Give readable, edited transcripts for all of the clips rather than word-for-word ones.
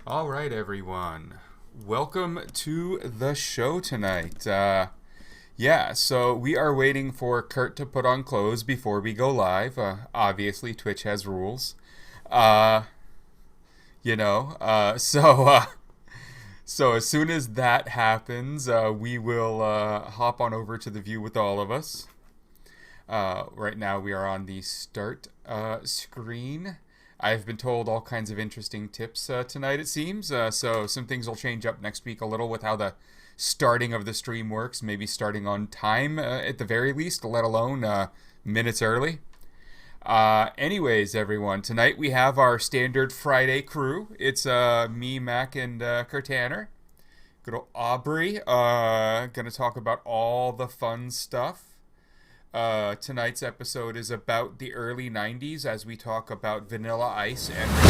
All right, everyone. Welcome to the show tonight. So we are waiting for Kurt to put on clothes before we go live. Obviously, Twitch has rules. Uh, you know, uh, so uh, so as soon as that happens, we will hop on over to the view with all of us. Right now, we are on the start screen. I've been told all kinds of interesting tips tonight, it seems. So some things will change up next week a little with how the starting of the stream works. Maybe starting on time at the very least, let alone minutes early. Anyways, everyone, tonight we have our standard Friday crew. It's me, Mac, and Kirtaner. Good old Aubrey. Gonna talk about all the fun stuff. Tonight's episode is about the early 90s as we talk about Vanilla Ice and Rick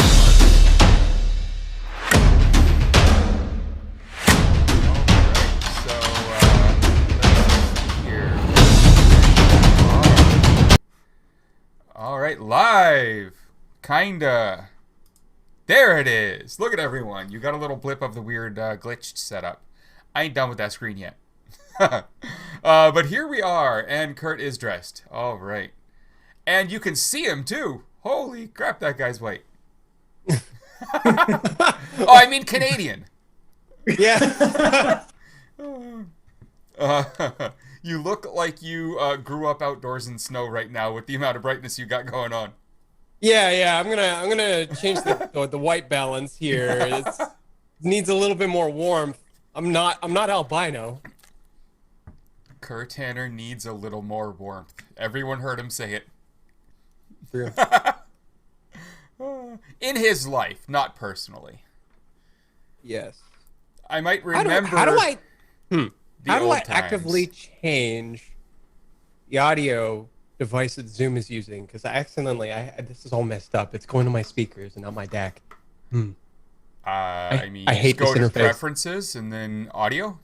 Alright, live! Kinda. There it is! Look at everyone. You got a little blip of the weird glitched setup. I ain't done with that screen yet. But here we are, and Kurt is dressed. All right. And you can see him, too. Holy crap, that guy's white. Oh, I mean Canadian. Yeah. You look like you grew up outdoors in snow right now with the amount of brightness you got going on. Yeah. I'm gonna change the white balance here. It needs a little bit more warmth. I'm not albino. Kirtaner needs a little more warmth. Everyone heard him say it. True. In his life, not personally. Yes. I might remember. How do I times. actively change the audio device that Zoom is using? Because I accidentally, this is all messed up. It's going to my speakers and not my DAC. I mean, I hate go this to interface. preferences and then audio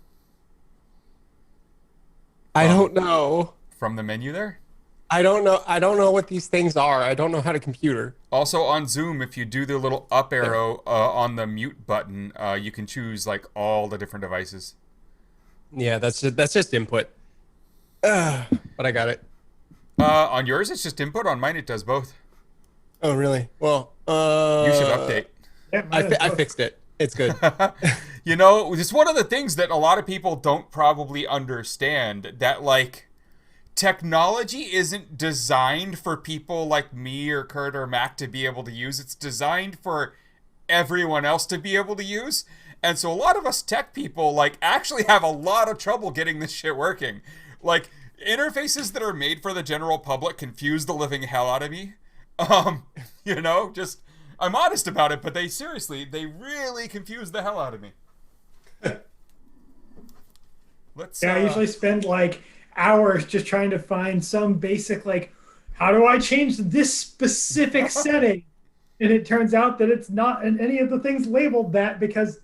I don't know. from the menu there. I don't know what these things are. I don't know how to computer. Also on Zoom, if you do the little up arrow on the mute button, you can choose like all the different devices. Yeah, that's just input. But I got it. On yours, it's just input. On mine, it does both. Oh, really? Well, You should update. Yeah, I fixed it. It's good. You know, it's one of the things that a lot of people don't probably understand, that like technology isn't designed for people like me or Kurt or Mac to be able to use. It's designed for everyone else to be able to use. And so a lot of us tech people like actually have a lot of trouble getting this shit working. Like interfaces that are made for the general public confuse the living hell out of me. You know, just I'm honest about it, but they really confuse the hell out of me. I usually spend like hours just trying to find some basic, like, how do I change this specific setting? And it turns out that it's not in any of the things labeled that, because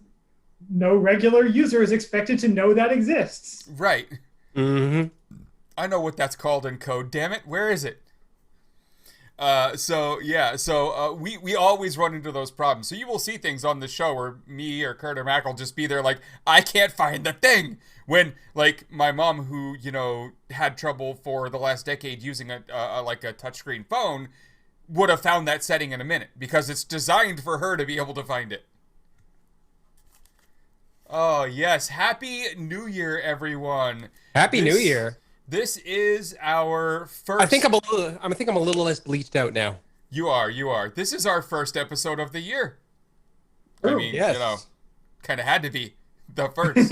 no regular user is expected to know that exists. Right. Mm-hmm. I know what that's called in code. Damn it, where is it? We always run into those problems. So you will see things on the show where me or Kurt or Mac will just be there like, I can't find the thing. When, like, my mom, who, you know, had trouble for the last decade using a touchscreen phone, would have found that setting in a minute because it's designed for her to be able to find it. Oh, yes. Happy New Year, everyone. Happy New Year. This is our first... I think I'm a little less bleached out now. You are. This is our first episode of the year. True. I mean, Yes. you know, kind of had to be the first.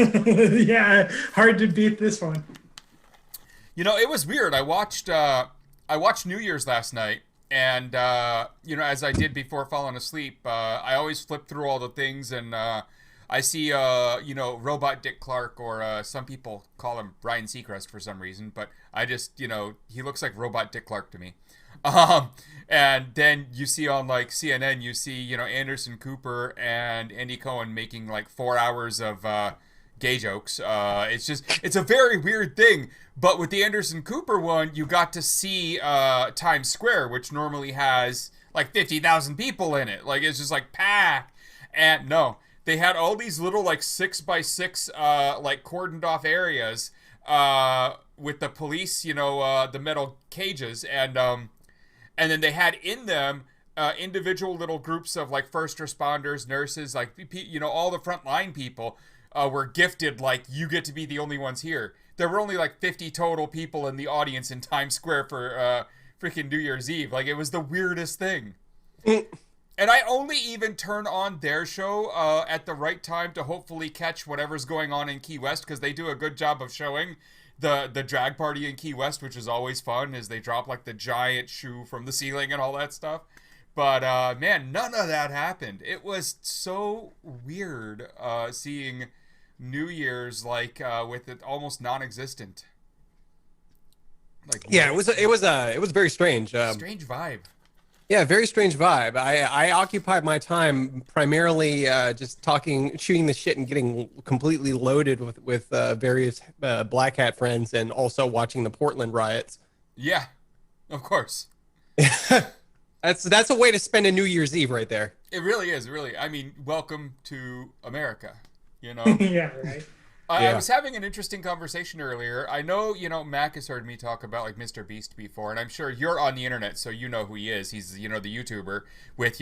Yeah, hard to beat this one. You know, it was weird. I watched New Year's last night, and you know, as I did before falling asleep, I always flip through all the things, and I see you know, Robot Dick Clark, or some people call him Ryan Seacrest for some reason, but I just, you know, he looks like Robot Dick Clark to me. And then you see on like CNN, you see, you know, Anderson Cooper and Andy Cohen making like 4 hours of gay jokes. It's a very weird thing. But with the Anderson Cooper one, you got to see Times Square, which normally has like 50,000 people in it. Like, it's just like packed. And no, they had all these little like 6x6 like cordoned off areas with the police, the metal cages, and then they had in them individual little groups of like first responders, nurses, like all the frontline people were gifted like, you get to be the only ones here. There were only like 50 total people in the audience in Times Square for freaking New Year's Eve. Like, it was the weirdest thing. And I only even turn on their show at the right time to hopefully catch whatever's going on in Key West, because they do a good job of showing the drag party in Key West, which is always fun, as they drop like the giant shoe from the ceiling and all that stuff. But man, none of that happened. It was so weird seeing New Year's like with it almost non-existent. Like, yeah, it was very strange. Strange vibe. Yeah, very strange vibe. I occupied my time primarily just shooting the shit and getting completely loaded with various black hat friends, and also watching the Portland riots. Yeah, of course. That's a way to spend a New Year's Eve right there. It really is, really. I mean, welcome to America, Yeah, right. I was having an interesting conversation earlier. I know, Mac has heard me talk about like MrBeast before, and I'm sure you're on the internet, so you know who he is. He's, the YouTuber with,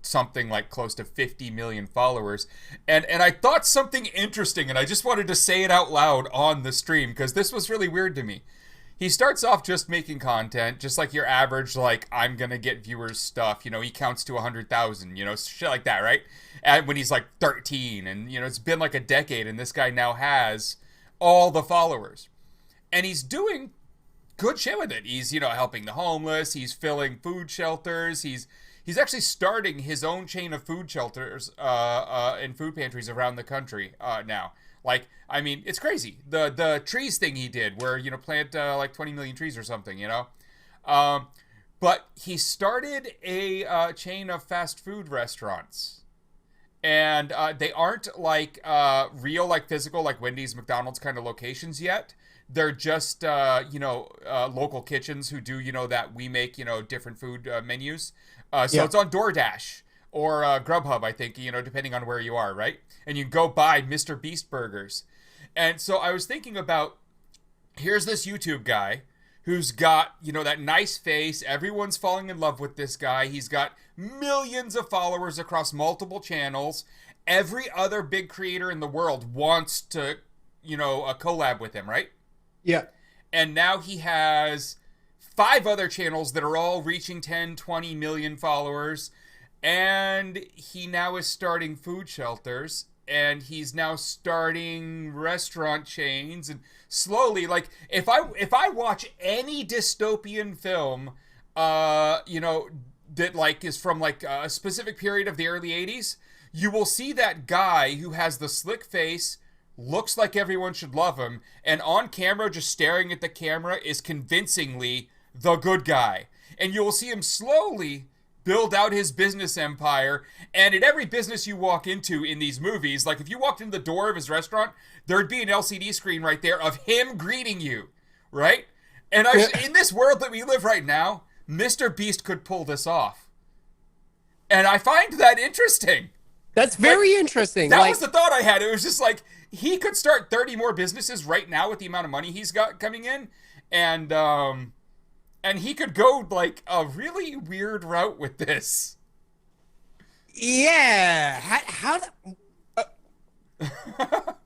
something like close to 50 million followers. And I thought something interesting, and I just wanted to say it out loud on the stream, because this was really weird to me. He starts off just making content, just like your average, like, I'm gonna get viewers stuff. He counts to 100,000, shit like that, right? And when he's like 13, and, it's been like a decade, and this guy now has all the followers. And he's doing good shit with it. He's, helping the homeless, he's filling food shelters, he's actually starting his own chain of food shelters and food pantries around the country now. Like, I mean, it's crazy. The trees thing he did, where, plant like 20 million trees or something, But he started a chain of fast food restaurants. And they aren't like real, like physical, like Wendy's, McDonald's kind of locations yet. They're just, local kitchens who do, that we make, different food menus. So it's on DoorDash or Grubhub, I think, depending on where you are, right? And you go buy MrBeast burgers. And so I was thinking about, here's this YouTube guy who's got, that nice face. Everyone's falling in love with this guy. He's got millions of followers across multiple channels. Every other big creator in the world wants to, a collab with him, right? Yeah. And now he has 5 other channels that are all reaching 10, 20 million followers. And he now is starting food shelters. And he's now starting restaurant chains, and slowly, like, if I watch any dystopian film, that like is from like a specific period of the early 80s, you will see that guy who has the slick face, looks like everyone should love him, and on camera, just staring at the camera, is convincingly the good guy. And you will see him slowly build out his business empire. And in every business you walk into in these movies, like if you walked in the door of his restaurant, there'd be an LCD screen right there of him greeting you, right? And in this world that we live right now, MrBeast could pull this off. And I find that interesting. That's very interesting. That was the thought I had. It was just like, he could start 30 more businesses right now with the amount of money he's got coming in. And he could go like a really weird route with this. Yeah. How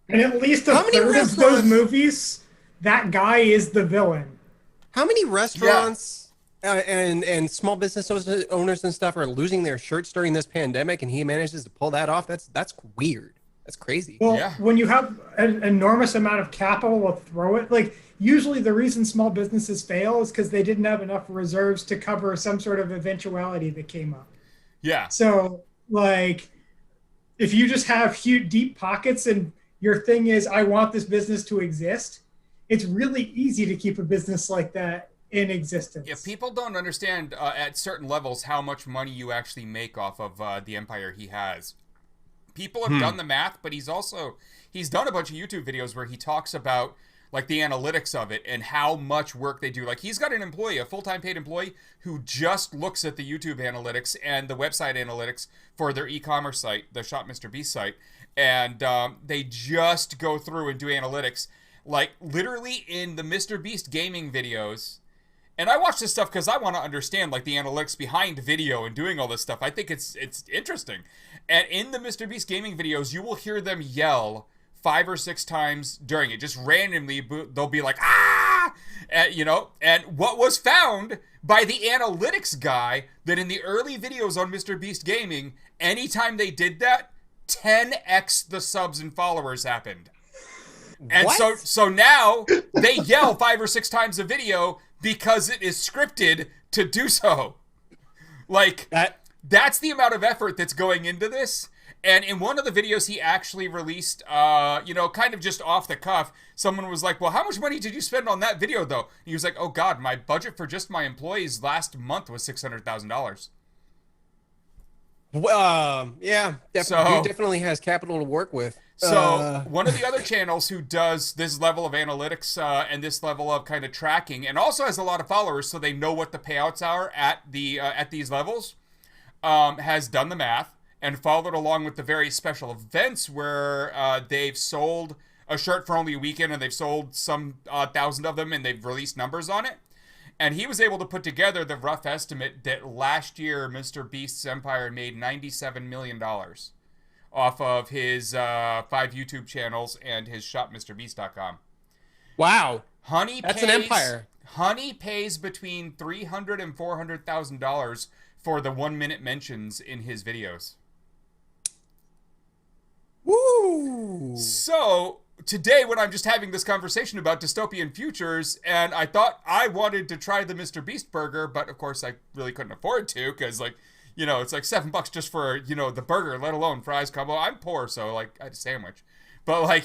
and at least a third of those movies, that guy is the villain. How many restaurants and small business owners and stuff are losing their shirts during this pandemic, and he manages to pull that off? That's weird. That's crazy. Well, when you have an enormous amount of capital to throw it, like, usually the reason small businesses fail is because they didn't have enough reserves to cover some sort of eventuality that came up. Yeah. So, like, if you just have huge, deep pockets and your thing is, I want this business to exist, it's really easy to keep a business like that in existence. Yeah, people don't understand at certain levels how much money you actually make off of the empire he has. People have done the math, but he's done a bunch of YouTube videos where he talks about like the analytics of it and how much work they do. Like he's got an employee, a full-time paid employee, who just looks at the YouTube analytics and the website analytics for their e-commerce site, the Shop MrBeast site, and they just go through and do analytics, like literally in the MrBeast gaming videos. And I watch this stuff because I want to understand like the analytics behind video and doing all this stuff. I think it's interesting. And in the MrBeast gaming videos, you will hear them yell 5 or 6 times during it. Just randomly, they'll be like, ah! And what was found by the analytics guy, that in the early videos on MrBeast Gaming, anytime they did that, 10x the subs and followers happened. And so now they yell 5 or 6 times a video because it is scripted to do so. Like, that's the amount of effort that's going into this. And in one of the videos he actually released, kind of just off the cuff, someone was like, well, how much money did you spend on that video, though? And he was like, oh, God, my budget for just my employees last month was $600,000. Well, yeah, he definitely has capital to work with. So one of the other channels who does this level of analytics and this level of kind of tracking, and also has a lot of followers, so they know what the payouts are at these levels, has done the math and followed along with the very special events where they've sold a shirt for only a weekend and they've sold some 1,000 of them and they've released numbers on it. And he was able to put together the rough estimate that last year MrBeast's empire made $97 million off of his 5 YouTube channels and his shop, MrBeast.com. Wow. That's an empire. Honey pays between $300,000 and $400,000 for the 1-minute mentions in his videos. Woo! So today, when I'm just having this conversation about dystopian futures, and I thought I wanted to try the MrBeast burger, but of course I really couldn't afford to, because it's like $7 just for, the burger, let alone fries combo. I'm poor, so like I had a sandwich. But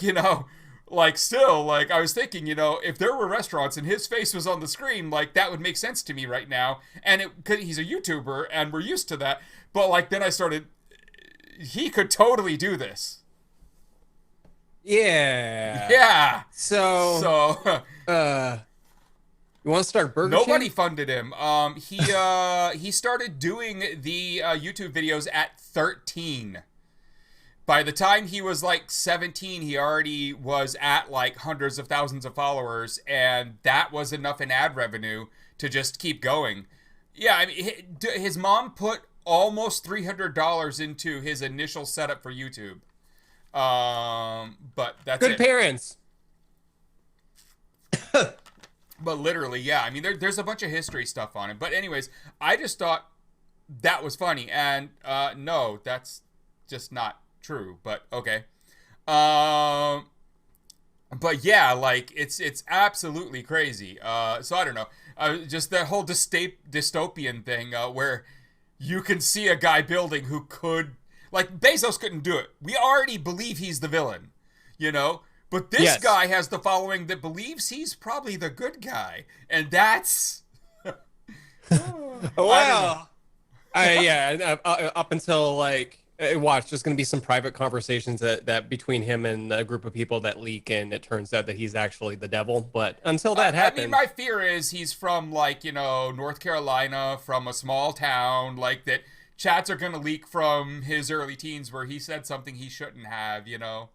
still, I was thinking, if there were restaurants and his face was on the screen, like that would make sense to me right now. And he's a YouTuber and we're used to that. But then I started, he could totally do this. Yeah. Yeah. So you want to start Burger King? Nobody funded him. He started doing the YouTube videos at 13. By the time he was 17, he already was at hundreds of thousands of followers, and that was enough in ad revenue to just keep going. Yeah, I mean, his mom put almost $300 into his initial setup for YouTube. But that's good parents. But literally, yeah. I mean, there's a bunch of history stuff on it. But anyways, I just thought that was funny, and no, that's just not true. But okay. But yeah, it's absolutely crazy. So I don't know. Just that whole dystopian thing where you can see a guy building who could. Bezos couldn't do it. We already believe he's the villain, But this guy has the following that believes he's probably the good guy. And that's... Well, up until, watch, there's going to be some private conversations that between him and a group of people that leak, and it turns out that he's actually the devil. But until that happens... I mean, my fear is he's from, North Carolina, from a small town, that... Chats are going to leak from his early teens where he said something he shouldn't have, but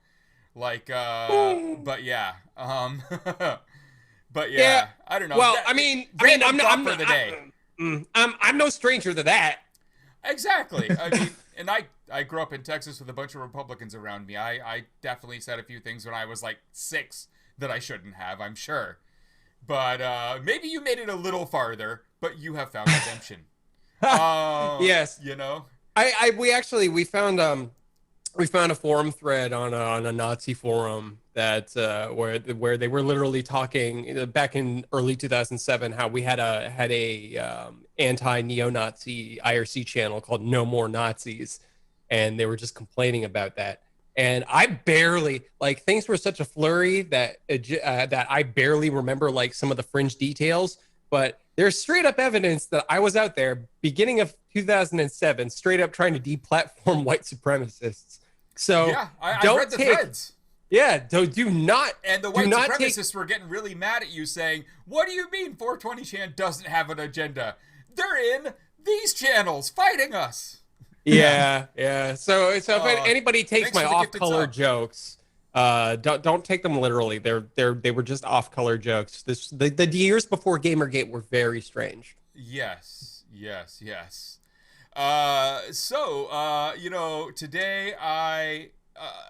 yeah. But yeah, I don't know. Well, I'm no stranger to that. Exactly. I mean, and I grew up in Texas with a bunch of Republicans around me. I definitely said a few things when I was 6 that I shouldn't have, I'm sure. But maybe you made it a little farther, but you have found redemption. Yes. We found a forum thread on a Nazi forum that where they were literally talking back in early 2007 how we had a anti-neo-Nazi IRC channel called No More Nazis, and they were just complaining about that. And I barely things were such a flurry that I barely remember some of the fringe details, but there's straight up evidence that I was out there beginning of 2007, straight up trying to deplatform white supremacists. So yeah, I read the threads. Yeah, do not. And the white supremacists were getting really mad at you, saying, "What do you mean 420 Chan doesn't have an agenda? They're in these channels fighting us." Yeah. So if anybody takes my off-color jokes, don't take them literally. They were just off-color jokes. The years before Gamergate were very strange. Yes. Today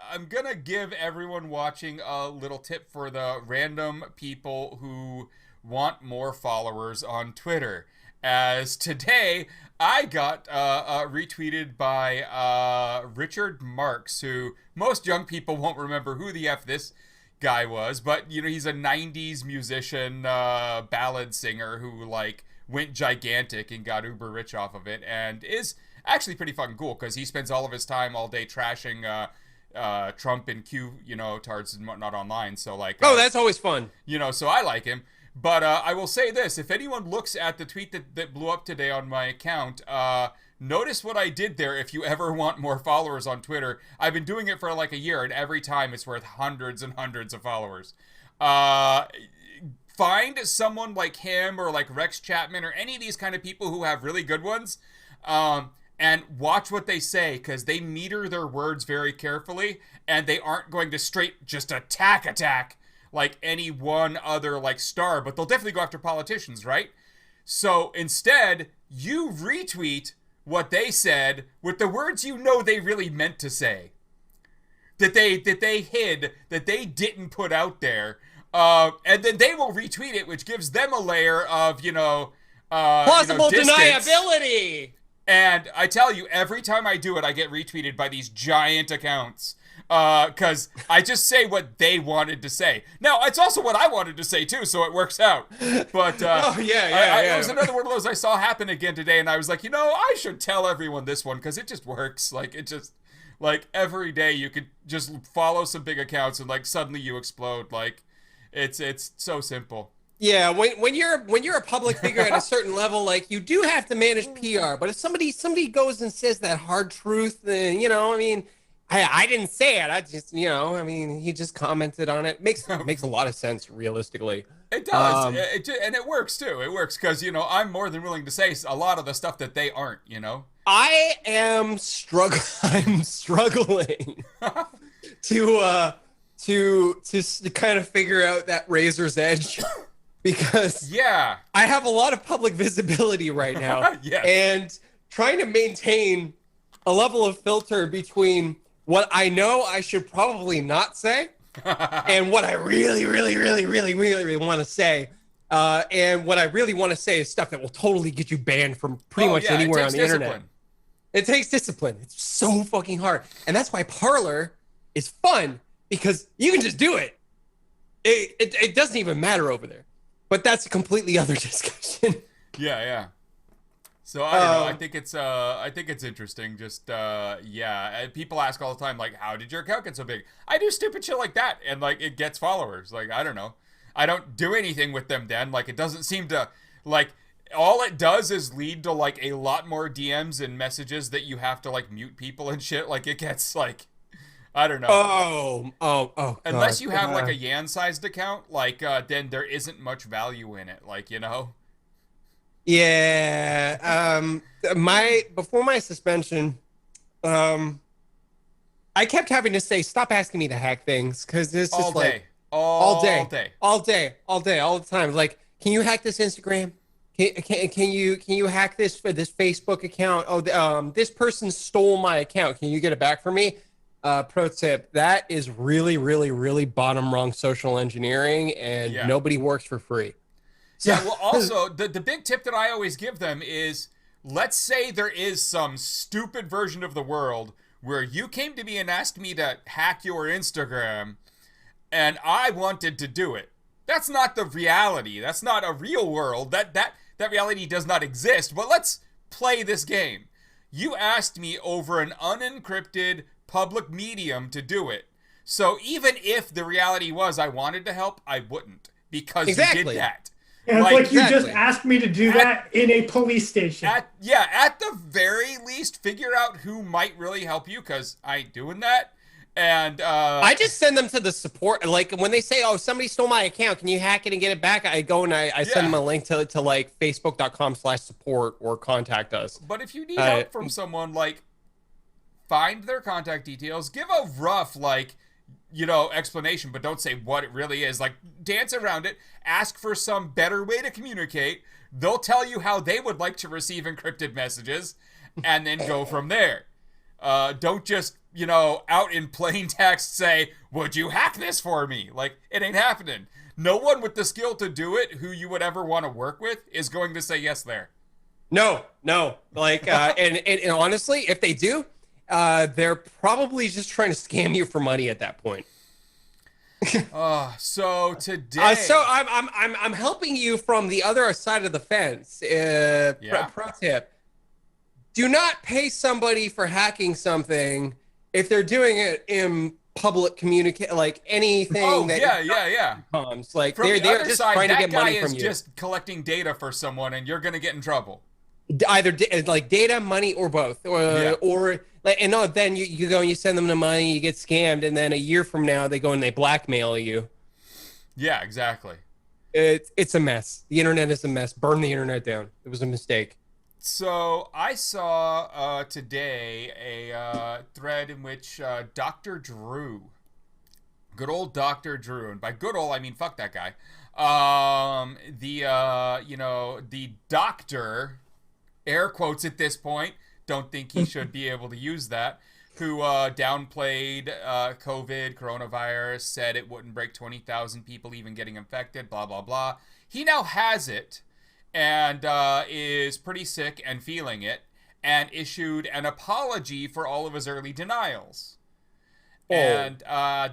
I'm gonna give everyone watching a little tip for the random people who want more followers on Twitter. As today I got retweeted by Richard Marks, who most young people won't remember who the F this guy was, but he's a 90s musician, ballad singer who went gigantic and got uber rich off of it, and is actually pretty fucking cool because he spends all of his time all day trashing Trump and Q, tards and whatnot online. So that's always fun. So I like him. But I will say this: if anyone looks at the tweet that blew up today on my account, notice what I did there. If you ever want more followers on Twitter, I've been doing it for a year, and every time it's worth hundreds and hundreds of followers. Find someone like him or like Rex Chapman or any of these kind of people who have really good ones, and watch what they say, because they meter their words very carefully, and they aren't going to straight just attack like any one other star, but they'll definitely go after politicians, right? So instead, you retweet what they said with the words they really meant to say, that they hid, that they didn't put out there. And then they will retweet it, which gives them a layer of, plausible deniability. And I tell you, every time I do it, I get retweeted by these giant accounts. Because I just say what they wanted to say. Now, it's also what I wanted to say, too, so it works out. But, it was another one of those I saw happen again today, and I was like, I should tell everyone this one, because it just works. Every day you could just follow some big accounts, and, suddenly you explode. It's so simple. Yeah, when you're a public figure at a certain level, you do have to manage PR. But if somebody goes and says that hard truth, then I didn't say it. I just he just commented on it. Makes a lot of sense realistically. It does, and it works too. It works because I'm more than willing to say a lot of the stuff that they aren't. I am I'm struggling to kind of figure out that razor's edge. Because I have a lot of public visibility right now, and trying to maintain a level of filter between what I know I should probably not say and what I really want to say. And what I really want to say is stuff that will totally get you banned from pretty much anywhere on the internet. It takes discipline. It's so fucking hard. And that's why Parler is fun, because you can just do it. It doesn't even matter over there. But that's a completely other discussion. Yeah. So I don't know. I think it's interesting. Just people ask all the time, how did your account get so big? I do stupid shit like that, and it gets followers. I don't know. I don't do anything with them. Then it doesn't seem to all it does is lead to a lot more DMs and messages that you have to mute people and shit. It gets I don't know. Oh. Unless you have a Yan-sized account, then there isn't much value in it. Yeah. Before my suspension, I kept having to say, stop asking me to hack things, because it's just all day, all the time. Can you hack this Instagram? Can you hack this for this Facebook account? Oh, this person stole my account. Can you get it back for me? Pro tip, that is really bottom rung social engineering, and nobody works for free. So, well, also, the big tip that I always give them is, let's say there is some stupid version of the world where you came to me and asked me to hack your Instagram, and I wanted to do it. That's not the reality. That's not a real world. That reality does not exist. But let's play this game. You asked me over an unencrypted public medium to do it. So even if the reality was I wanted to help, I wouldn't, because you did that. And it's you just asked me to do that in a police station. At the very least, figure out who might really help you, because I ain't doing that. And I just send them to the support. Like when they say, "Oh, somebody stole my account. Can you hack it and get it back?" I go and I send them a link to like facebook.com/support or contact us. But if you need help from someone, like, find their contact details, give a rough, like, explanation, but don't say what it really is. Like, dance around it, ask for some better way to communicate. They'll tell you how they would like to receive encrypted messages, and then go from there. Don't just, out in plain text say, "Would you hack this for me?" Like, it ain't happening. No one with the skill to do it who you would ever want to work with is going to say yes there. No. Like, and honestly, if they do, they're probably just trying to scam you for money at that point. So today, so I'm helping you from the other side of the fence. Pro tip: do not pay somebody for hacking something if they're doing it in public communicate, like anything. Comms. Like they're just trying to get money from you. Just collecting data for someone, and you're going to get in trouble. Either like data, money, or both, or like, and no, then you go and you send them the money, you get scammed, and then a year from now they go and they blackmail you. Yeah, exactly. It's a mess. The internet is a mess. Burn the internet down. It was a mistake. So I saw today a thread in which Dr. Drew, good old Dr. Drew, and by good old I mean fuck that guy. The doctor, air quotes at this point, don't think he should be able to use that, who downplayed coronavirus, said it wouldn't break 20,000 people even getting infected, blah, blah, blah. He now has it and is pretty sick and feeling it, and issued an apology for all of his early denials. Oh. And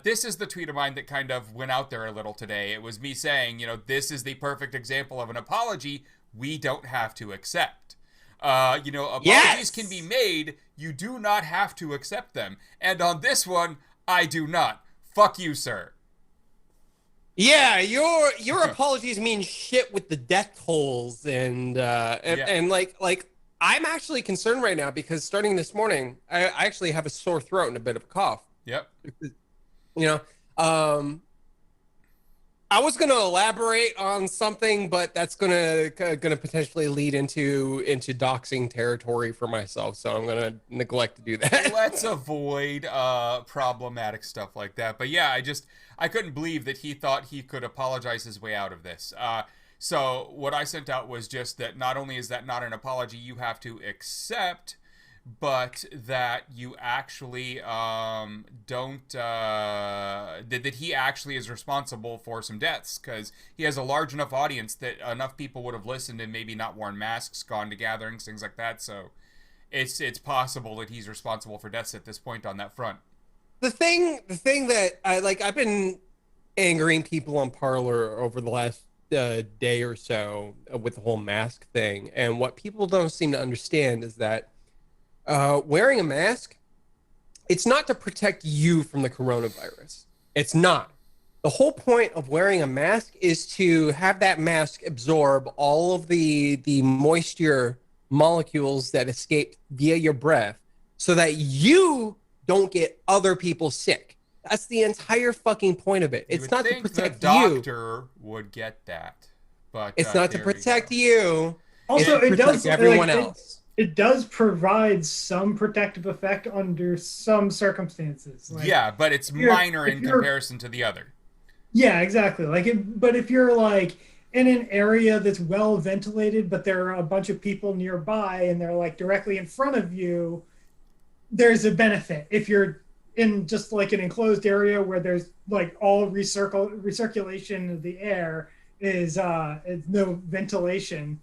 this is the tweet of mine that kind of went out there a little today. It was me saying, this is the perfect example of an apology we don't have to accept. Apologies can be made. You do not have to accept them. And on this one, I do not. Fuck you, sir. Yeah, your apologies mean shit with the death tolls and like I'm actually concerned right now because starting this morning, I actually have a sore throat and a bit of a cough. Yep. I was going to elaborate on something, but that's going to potentially lead into doxing territory for myself, so I'm going to neglect to do that. Let's avoid problematic stuff like that. But yeah, I couldn't believe that he thought he could apologize his way out of this. So what I sent out was just that not only is that not an apology you have to accept, but that you actually that he actually is responsible for some deaths, because he has a large enough audience that enough people would have listened and maybe not worn masks, gone to gatherings, things like that. So it's possible that he's responsible for deaths at this point on that front. The thing that I've been angering people on Parler over the last day or so with the whole mask thing, and what people don't seem to understand is that wearing a mask, it's not to protect you from the coronavirus. It's not. The whole point of wearing a mask is to have that mask absorb all of the moisture molecules that escape via your breath so that you don't get other people sick. That's the entire fucking point of it. It's not to protect you. The doctor would get that, but it's not to protect you. Also, it does everyone else. It does provide some protective effect under some circumstances. Yeah, but it's minor in comparison to the other. Yeah, exactly. But if you're like in an area that's well ventilated, but there are a bunch of people nearby and they're like directly in front of you, there's a benefit. If you're in just like an enclosed area where there's like all recirculation of the air is no ventilation,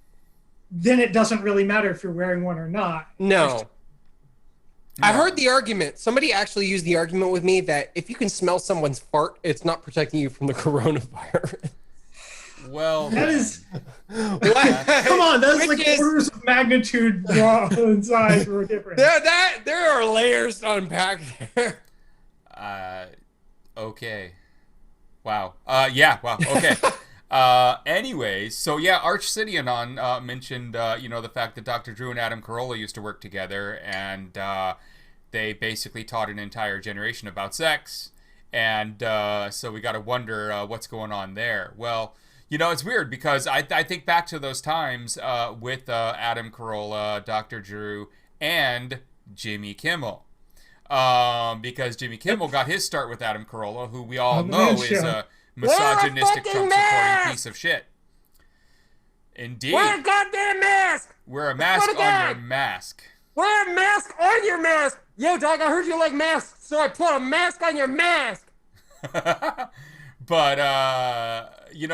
then it doesn't really matter if you're wearing one or not. No. I heard the argument. Somebody actually used the argument with me that if you can smell someone's fart, it's not protecting you from the coronavirus. Well, that is... Come on, that's like orders of magnitude in size were different. There are layers to unpack there. Okay. Wow. Wow. Okay. Anyways, so yeah, Archsidianon mentioned, the fact that Dr. Drew and Adam Carolla used to work together, and they basically taught an entire generation about sex. And so we got to wonder what's going on there. Well, it's weird because I think back to those times with Adam Carolla, Dr. Drew, and Jimmy Kimmel. Because Jimmy Kimmel got his start with Adam Carolla, who we all know is a misogynistic, Trump-supporting piece of shit. Indeed. Wear a goddamn mask! Wear a mask on your mask. Wear a mask on your mask! Yo, Doc, I heard you like masks, so I put a mask on your mask! But,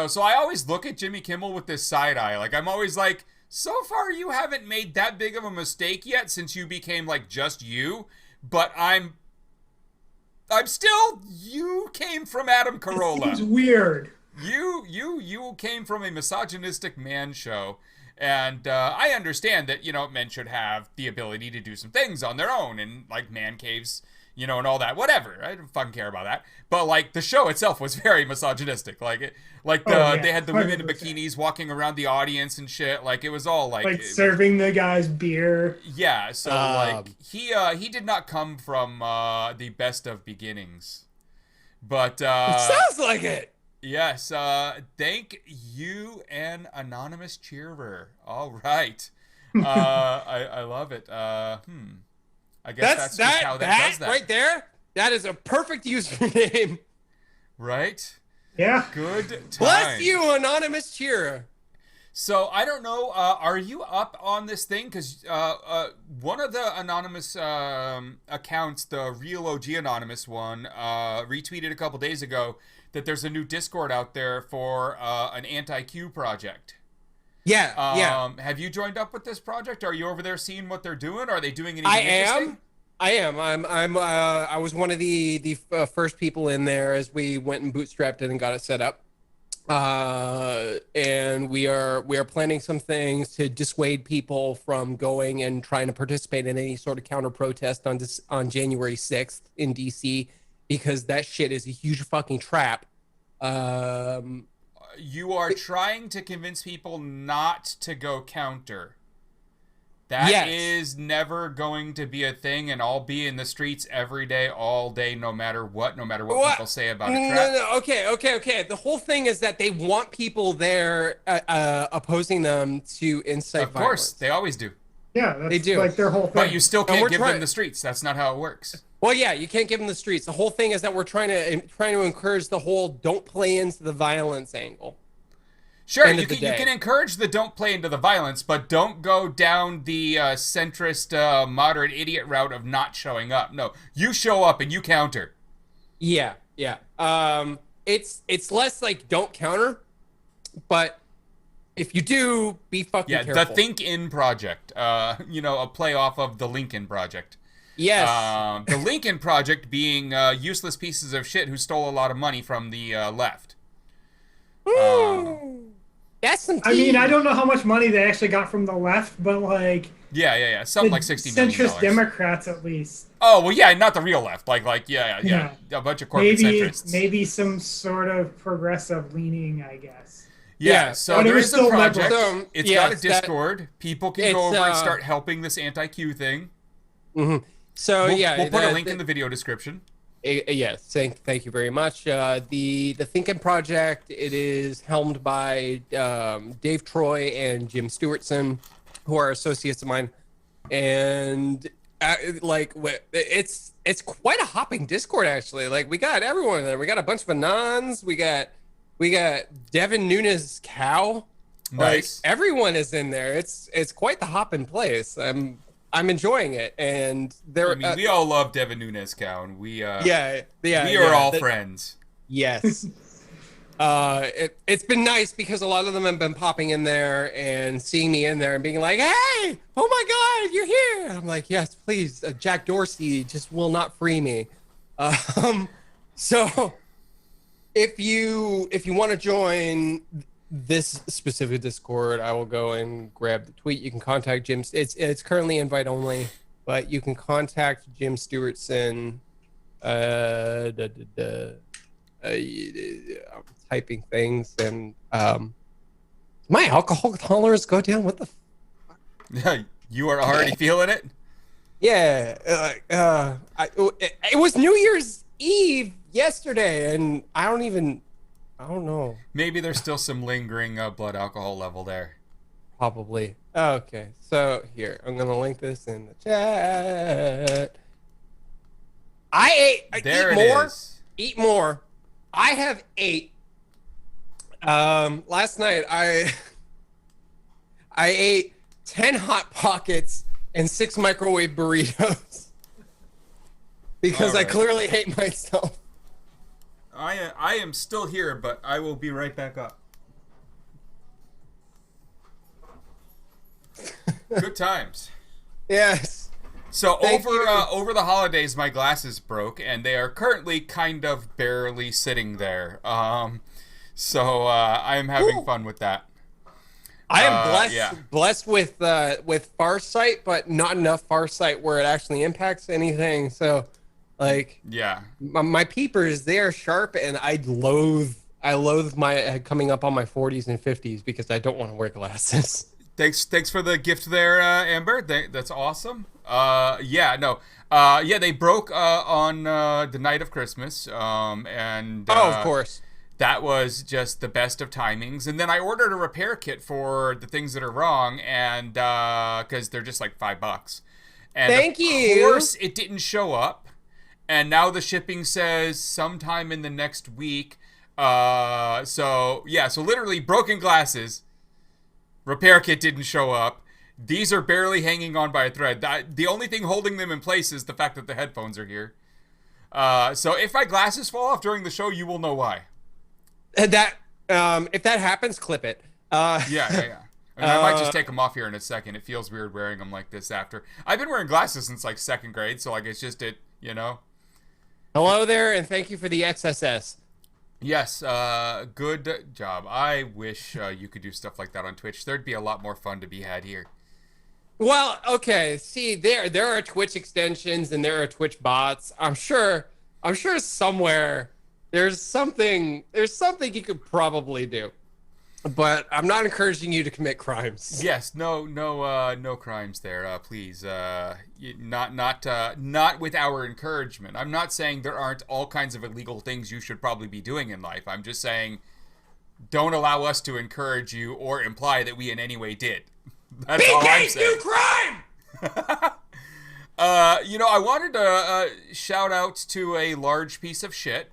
so I always look at Jimmy Kimmel with this side eye. Like, I'm always like, so far you haven't made that big of a mistake yet since you became, like, just you. But I'm still, you came from Adam Carolla. It's weird. You came from a misogynistic man show. And I understand that, men should have the ability to do some things on their own. And, like, man caves, and all that. Whatever. I don't fucking care about that. But, like, the show itself was very misogynistic. Like, they had the women in bikinis walking around the audience and shit. Like, it was all, like serving the guys beer. Yeah, so, he did not come from the best of beginnings. But, it sounds like it! Yes, thank you, an anonymous cheerer. All right. I love it. I guess that's just how that does that. Right there, that is a perfect username. Right? Yeah. Good time. Bless you, anonymous cheerer. So, I don't know, are you up on this thing? Because one of the anonymous accounts, the real OG anonymous one, retweeted a couple days ago that there's a new Discord out there for an anti-Q project. Yeah. Have you joined up with this project? Are you over there seeing what they're doing? Are they doing anything interesting? I am. I was one of the first people in there as we went and bootstrapped it and got it set up. And we are planning some things to dissuade people from going and trying to participate in any sort of counter protest on January 6th in DC, because that shit is a huge fucking trap. You are trying to convince people not to go counter. That is never going to be a thing, and I'll be in the streets every day, all day, no matter what people say about it. No, okay. The whole thing is that they want people there opposing them to incite violence. Of course, they always do. Yeah, they do. Like their whole thing. But you still can't give them the streets. That's not how it works. Well, yeah, you can't give them the streets. The whole thing is that we're trying to encourage the whole don't play into the violence angle. Sure, you can encourage the don't play into the violence, but don't go down the centrist, moderate idiot route of not showing up. No, you show up and you counter. Yeah. It's less like don't counter, but if you do, be fucking careful. The Think In Project, a play off of the Lincoln Project. Yes. The Lincoln Project being useless pieces of shit who stole a lot of money from the left. That's some tea. I mean, I don't know how much money they actually got from the left, but like... Yeah. Something like $60 million. Centrist Democrats, at least. Oh, well, yeah, not the real left. Like, yeah. A bunch of corporate centrists. Maybe some sort of progressive leaning, I guess. Yeah, so there is a project. It's got a Discord. People can go over and start helping this anti-Q thing. Mm-hmm. So, we'll put a link in the video description. Yes, thank you very much. The Thinking Project, it is helmed by Dave Troy and Jim Stewartson, who are associates of mine, and it's quite a hopping Discord, actually. Like, we got everyone there. We got a bunch of Anons. We got Devin Nunes Cow. Nice. Like, everyone is in there. It's quite the hopping place. I'm enjoying it, and we all love Devin Nunes Cow, and we are all friends. Yes. It's been nice because a lot of them have been popping in there and seeing me in there and being like, "Hey, oh my God, you're here!" I'm like, "Yes, please." Jack Dorsey just will not free me. So if you want to join this specific Discord, I will go and grab the tweet. You can contact Jim. It's currently invite only, but you can contact Jim Stewartson. I'm typing things, and my alcohol tolerance go down. What the fuck? You are already feeling it? Yeah, it was New Year's Eve yesterday, and I don't know. Maybe there's still some lingering blood alcohol level there. Probably. Okay, so here, I'm gonna link this in the chat. There eat it more. is. Eat more. I have 8. Last night I ate 10 Hot Pockets and 6 microwave burritos because I clearly hate myself. I am still here, but I will be right back up. Good times. Yes. So Thank you. over the holidays, my glasses broke, and they are currently kind of barely sitting there. So I am having fun with that. I am blessed with farsight, but not enough farsight where it actually impacts anything. So, like, Yeah. my peepers, they are sharp, and I loathe my coming up on my 40s and 50s because I don't want to wear glasses. Thanks for the gift there, Amber. That's awesome. They broke on the night of Christmas. And of course. That was just the best of timings. And then I ordered a repair kit for the things that are wrong, and because they're just like $5. And Thank you. Of course, it didn't show up. And now the shipping says sometime in the next week. So literally broken glasses. Repair kit didn't show up. These are barely hanging on by a thread. The only thing holding them in place is the fact that the headphones are here. So if my glasses fall off during the show, you will know why. If that happens, clip it. Yeah. I might just take them off here in a second. It feels weird wearing them like this after. I've been wearing glasses since like 2nd grade, so like it's just Hello there, and thank you for the XSS. Yes, good job. I wish you could do stuff like that on Twitch. There'd be a lot more fun to be had here. Well, okay. See, there are Twitch extensions and there are Twitch bots. I'm sure somewhere there's something you could probably do. But I'm not encouraging you to commit crimes. Yes, no crimes there, please. Not with our encouragement. I'm not saying there aren't all kinds of illegal things you should probably be doing in life. I'm just saying, don't allow us to encourage you or imply that we in any way did. That's all I'm saying. Do crime. I wanted to shout out to a large piece of shit.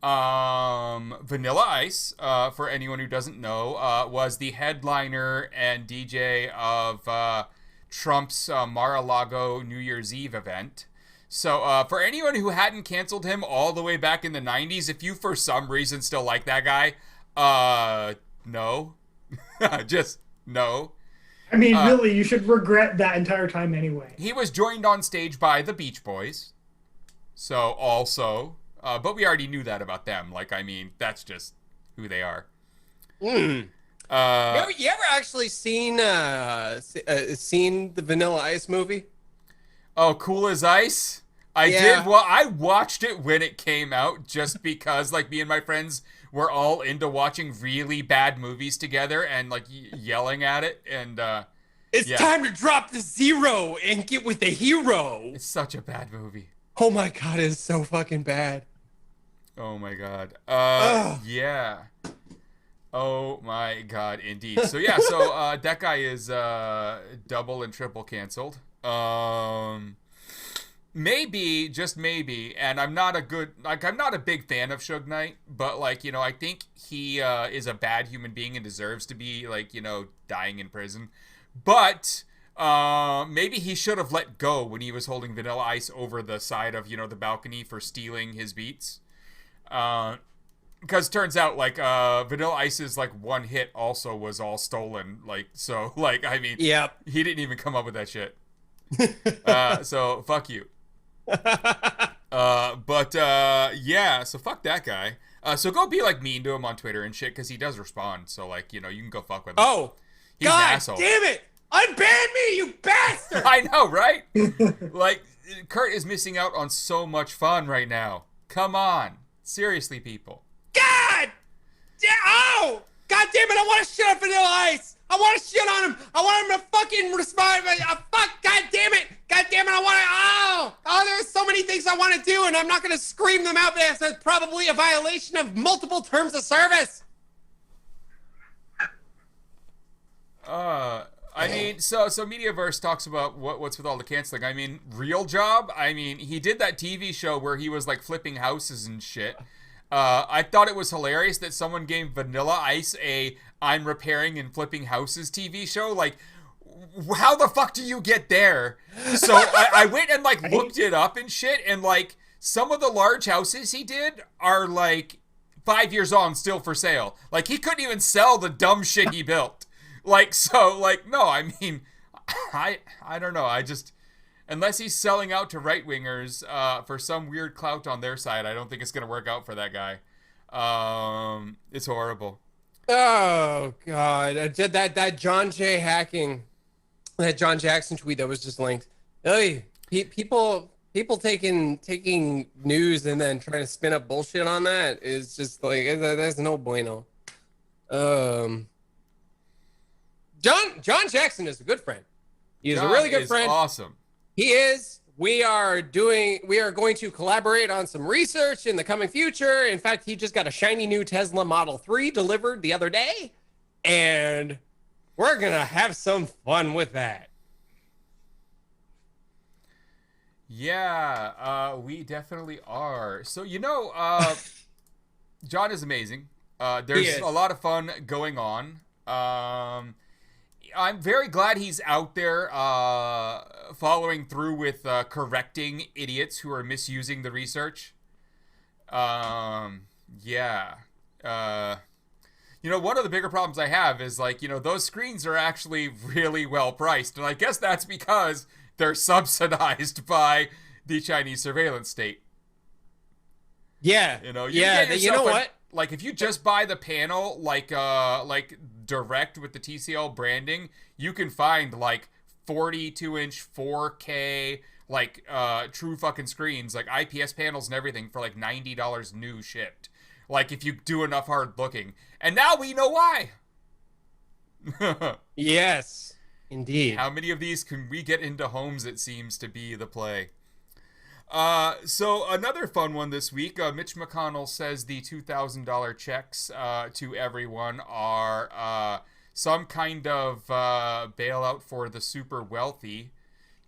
Vanilla Ice, for anyone who doesn't know, was the headliner and DJ of Trump's Mar-a-Lago New Year's Eve event. So for anyone who hadn't canceled him all the way back in the 90s, if you for some reason still like that guy, no. Just no. I mean, really, you should regret that entire time anyway. He was joined on stage by the Beach Boys. So also... but we already knew that about them. Like, I mean, that's just who they are. You ever actually seen the Vanilla Ice movie? Oh, Cool as Ice? I did. Well, I watched it when it came out just because, like, me and my friends were all into watching really bad movies together and, like, yelling at it. And it's time to drop the zero and get with the hero. It's such a bad movie. Oh, my God. It's so fucking bad. Oh my god. Yeah. Oh my god, indeed. So yeah, that guy is double and triple canceled. Maybe, just maybe, and I'm not a big fan of Suge Knight, but like, I think he is a bad human being and deserves to be like, dying in prison. But maybe he should have let go when he was holding Vanilla Ice over the side of, the balcony for stealing his beats. Because turns out like Vanilla Ice's like one hit also was all stolen, like, so like, I mean, yep, he didn't even come up with that shit. So fuck you. So fuck that guy. So go be like mean to him on Twitter and shit, because he does respond, so like, you can go fuck with him. Oh, he's God an asshole. Damn it, unban me, you bastard. I know, right? Like, Kurt is missing out on so much fun right now. Come on. Seriously, people. God damn it, I want to shit on Vanilla Ice. I want to shit on him. I want him to fucking respond. Fuck, God damn it, I I want to do, and I'm not going to scream them out there. So it's probably a violation of multiple terms of service. I mean, so Mediaverse talks about what's with all the canceling. I mean, Real Job. I mean, he did that TV show where he was like flipping houses and shit. I thought it was hilarious that someone gave Vanilla Ice a I'm repairing and flipping houses TV show. Like, how the fuck do you get there? So I went and like looked it up and shit, and like some of the large houses he did are like 5 years on, still for sale. Like, he couldn't even sell the dumb shit he built. Like, so, like, no, I mean, I don't know. I just, unless he's selling out to right-wingers for some weird clout on their side, I don't think it's going to work out for that guy. It's horrible. Oh, God. That John J. hacking, that John Jackson tweet that was just linked. Hey, people taking news and then trying to spin up bullshit on that is just like, that's no bueno. John Jackson is a good friend. He is a really good friend. Awesome. He is. We are going to collaborate on some research in the coming future. In fact, he just got a shiny new Tesla Model 3 delivered the other day, and we're going to have some fun with that. Yeah, we definitely are. So, John is amazing. There's a lot of fun going on. I'm very glad he's out there following through with correcting idiots who are misusing the research. One of the bigger problems I have is like, those screens are actually really well priced. And I guess that's because they're subsidized by the Chinese surveillance state. Yeah. You know what? Like, if you just buy the panel, like direct with the TCL branding, you can find like 42-inch 4K like true fucking screens, like IPS panels and everything for like $90 new shipped. Like, if you do enough hard looking. And now we know why. Yes, indeed. How many of these can we get into homes? It seems to be the play. So another fun one this week, Mitch McConnell says the $2,000 checks to everyone are some kind of bailout for the super wealthy,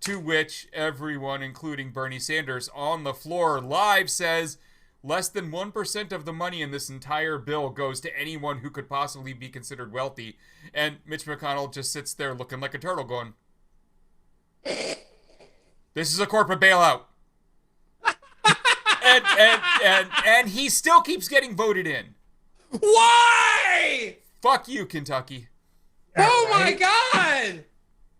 to which everyone, including Bernie Sanders, on the floor live says less than 1% of the money in this entire bill goes to anyone who could possibly be considered wealthy. And Mitch McConnell just sits there looking like a turtle going, this is a corporate bailout. And he still keeps getting voted in. Why? Fuck you, Kentucky. Oh my God!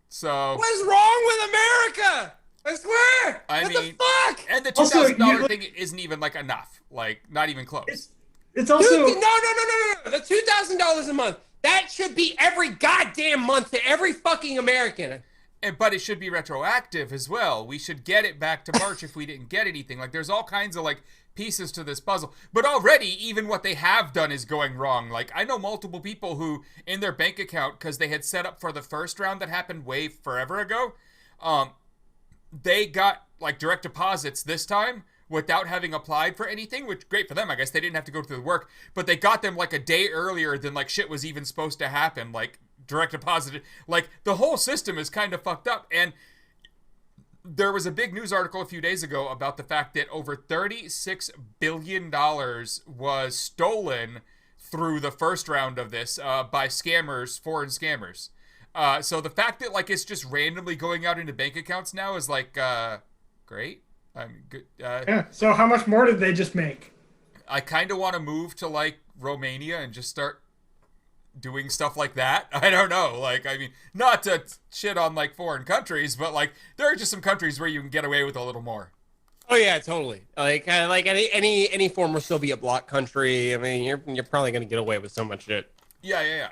So what is wrong with America? I swear. What the fuck? And the $2,000 thing isn't even like enough. Like, not even close. It's also no. The $2,000 a month. That should be every goddamn month to every fucking American. But it should be retroactive as well. We should get it back to March if we didn't get anything. Like, there's all kinds of, like, pieces to this puzzle. But already, even what they have done is going wrong. Like, I know multiple people who, in their bank account, because they had set up for the first round that happened way forever ago, they got, like, direct deposits this time without having applied for anything, which, great for them. I guess they didn't have to go through the work. But they got them, like, a day earlier than, like, shit was even supposed to happen. Like, direct deposited. Like, the whole system is kind of fucked up. And there was a big news article a few days ago about the fact that over $36 billion was stolen through the first round of this by scammers, foreign scammers. So the fact that, like, it's just randomly going out into bank accounts now is, like, great. I mean, good. Yeah. So how much more did they just make? I kind of want to move to, like, Romania and just start doing stuff like that. I don't know. Like, I mean, not to shit on, like, foreign countries, but, like, there are just some countries where you can get away with a little more. Oh yeah, totally. Like any former Soviet bloc country. I mean, you're probably gonna get away with so much shit. Yeah.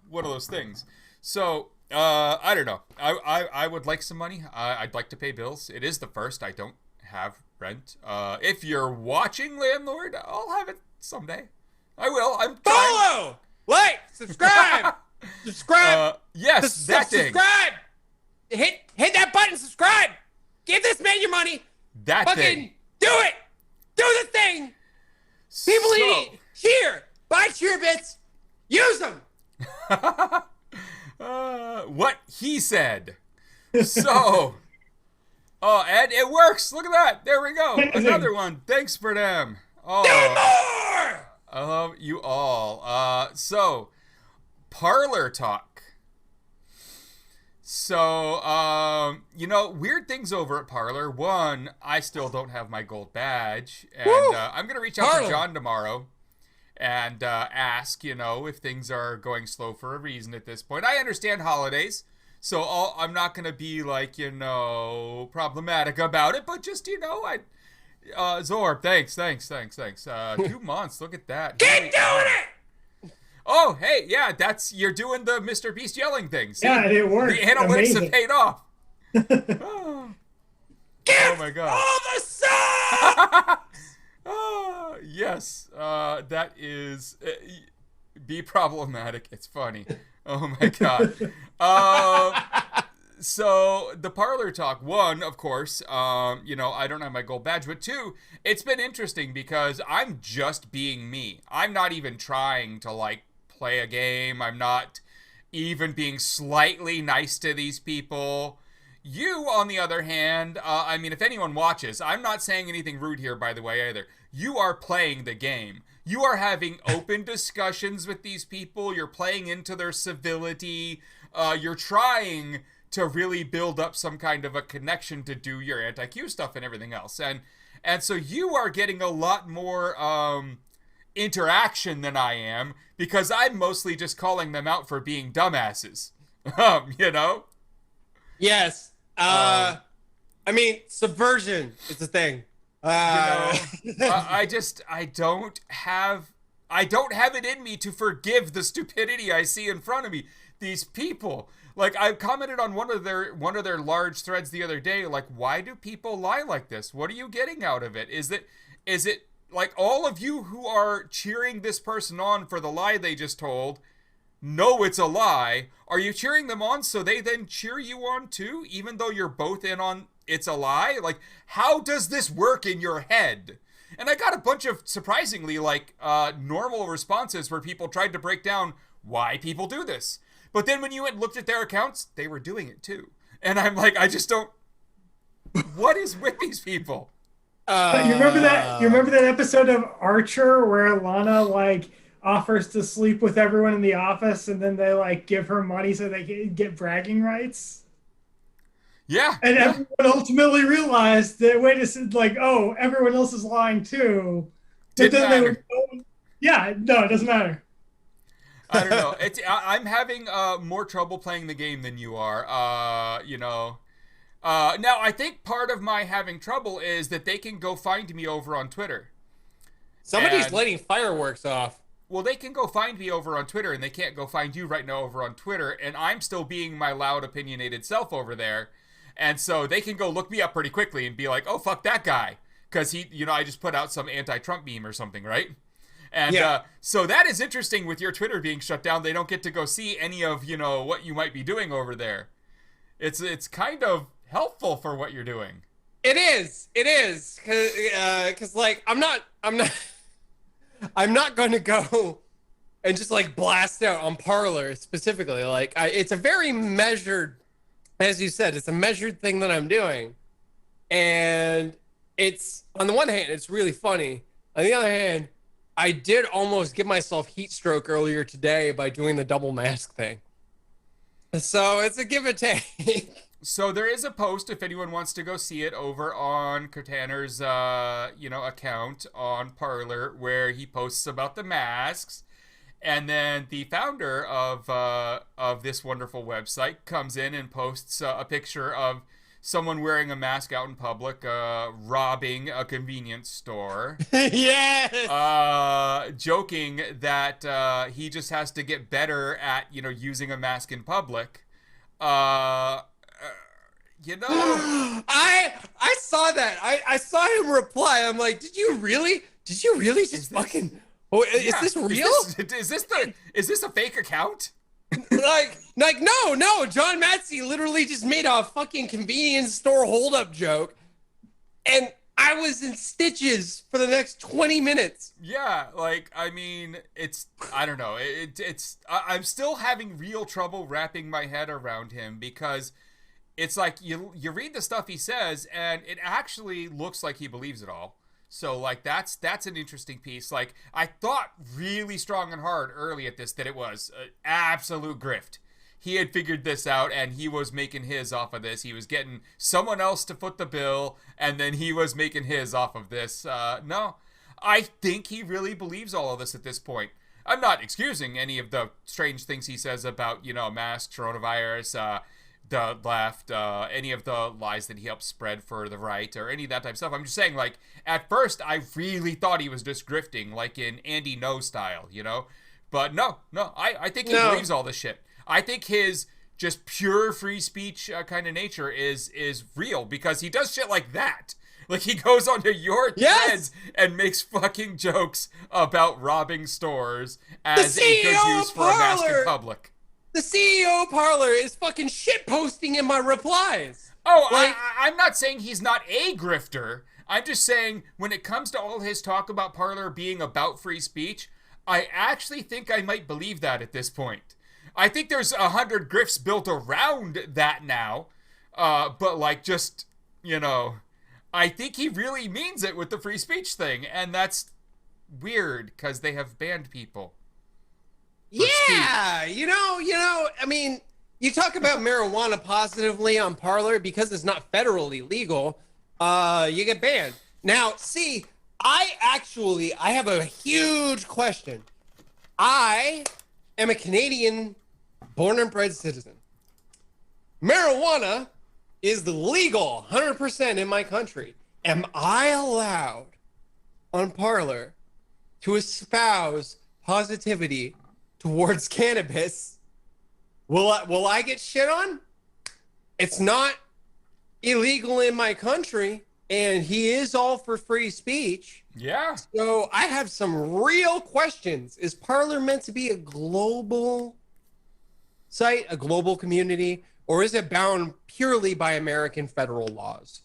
One of those things. So, I don't know. I would like some money. I'd like to pay bills. It is the first. I don't have rent. If you're watching, landlord, I'll have it someday. I will. I'm trying. Follow! Like! Subscribe! Subscribe! Yes, that thing. Subscribe! Hit that button, subscribe! Give this man your money! That Fucking thing. do it! Do the thing! People need it! Here! Buy cheer bits! Use them! What he said. So, and it works. Look at that. There we go. Another one. Thanks for them. Oh, Do more! I love you all. So, Parlor Talk. So, weird things over at Parlor. One, I still don't have my gold badge. And I'm going to reach out to John tomorrow and ask, if things are going slow for a reason at this point. I understand holidays, so I'm not going to be like, problematic about it, but just, Zorb, thanks. 2 months, look at that. Keep doing it! Oh, hey, yeah, you're doing the MrBeast yelling thing. See? Yeah, it worked. The analytics have paid off. Oh my god. All the socks! Yes, that is be problematic. It's funny. Oh my god. So the Parlor Talk, one, of course, I don't have my gold badge, but two, it's been interesting because I'm just being me. I'm not even trying to play a game. I'm not even being slightly nice to these people. You, on the other hand, if anyone watches, I'm not saying anything rude here, by the way, either. You are playing the game. You are having open discussions with these people. You're playing into their civility. You're trying to really build up some kind of a connection to do your anti-Q stuff and everything else. And so you are getting a lot more interaction than I am because I'm mostly just calling them out for being dumbasses. Yes. Subversion is a thing. I don't have it in me to forgive the stupidity I see in front of me. These people, I commented on one of their large threads the other day, why do people lie like this? What are you getting out of it? Is it all of you who are cheering this person on for the lie they just told know it's a lie? Are you cheering them on so they then cheer you on too, even though you're both in on it's a lie? How does this work in your head? And I got a bunch of surprisingly normal responses where people tried to break down why people do this. But then when you went and looked at their accounts, they were doing it too. And I'm I just don't. What is with these people? You remember that? You remember that episode of Archer where Lana offers to sleep with everyone in the office, and then they give her money so they can get bragging rights? Yeah. And everyone ultimately realized that everyone else is lying too. But Didn't matter. No, it doesn't matter. I don't know. I'm having more trouble playing the game than you are. Now, I think part of my having trouble is that they can go find me over on Twitter. Somebody's lighting fireworks off. Well, they can go find me over on Twitter, and they can't go find you right now over on Twitter, and I'm still being my loud, opinionated self over there. And so they can go look me up pretty quickly and be like, oh, fuck that guy. Because I just put out some anti-Trump meme or something, right? And so that is interesting with your Twitter being shut down. They don't get to go see any of, what you might be doing over there. It's kind of helpful for what you're doing. It is. Cause I'm not going to go and just blast out on Parlor specifically. It's a very measured, as you said, it's a measured thing that I'm doing. And it's, on the one hand, it's really funny. On the other hand, I did almost give myself heat stroke earlier today by doing the double mask thing. So it's a give and take. So there is a post, if anyone wants to go see it, over on Kirtaner's, account on Parlor, where he posts about the masks. And then the founder of this wonderful website comes in and posts a picture of someone wearing a mask out in public, robbing a convenience store. Yes! Joking that he just has to get better at, using a mask in public. I saw that. I saw him reply. I'm like, did you really just fucking... Is this real? Is this a fake account? No. John Matsey literally just made a fucking convenience store holdup joke. And I was in stitches for the next 20 minutes. Yeah, like, I mean, I don't know. I'm still having real trouble wrapping my head around him because it's like you read the stuff he says and it actually looks like he believes it all. So, like, that's an interesting piece. Like, I thought really strong and hard early at this that it was absolute grift. He had figured this out, and he was making his off of this. He was getting someone else to foot the bill, and then he was making his off of this. No, I think he really believes all of this at this point. I'm not excusing any of the strange things he says about, masks, coronavirus, the left, any of the lies that he helped spread for the right, or any of that type of stuff. I'm just saying, like, at first, I really thought he was just grifting, like in Andy No style, But no, I think he believes all this shit. I think his just pure free speech kind of nature is real because he does shit like that. Like, he goes onto your threads and makes fucking jokes about robbing stores as a good use for a mask in public. The CEO of Parler is fucking shitposting in my replies. Oh, like, I'm not saying he's not a grifter. I'm just saying when it comes to all his talk about Parler being about free speech, I actually think I might believe that at this point. I think there's 100 grifts built around that now. But, like, just, I think he really means it with the free speech thing. And that's weird because they have banned people. Yeah, I mean, you talk about marijuana positively on Parler because it's not federally legal, you get banned. Now, see, I have a huge question. I am a Canadian born and bred citizen. Marijuana is legal 100% in my country. Am I allowed on Parler to espouse positivity towards cannabis? Will I get shit on? It's not illegal in my country, and he is all for free speech. Yeah. So I have some real questions. Is Parler meant to be a global site, a global community, or is it bound purely by American federal laws?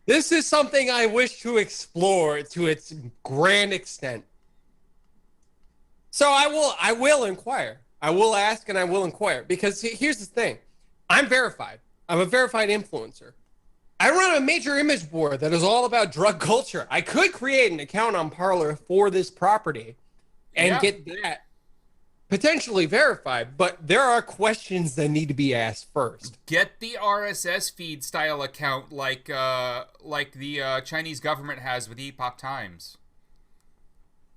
This is something I wish to explore to its grand extent. So I will inquire. I will ask and I will inquire because here's the thing. I'm verified. I'm a verified influencer. I run a major image board that is all about drug culture. I could create an account on Parler for this property and get that potentially verified, but there are questions that need to be asked first. Get the RSS feed style account like the Chinese government has with Epoch Times.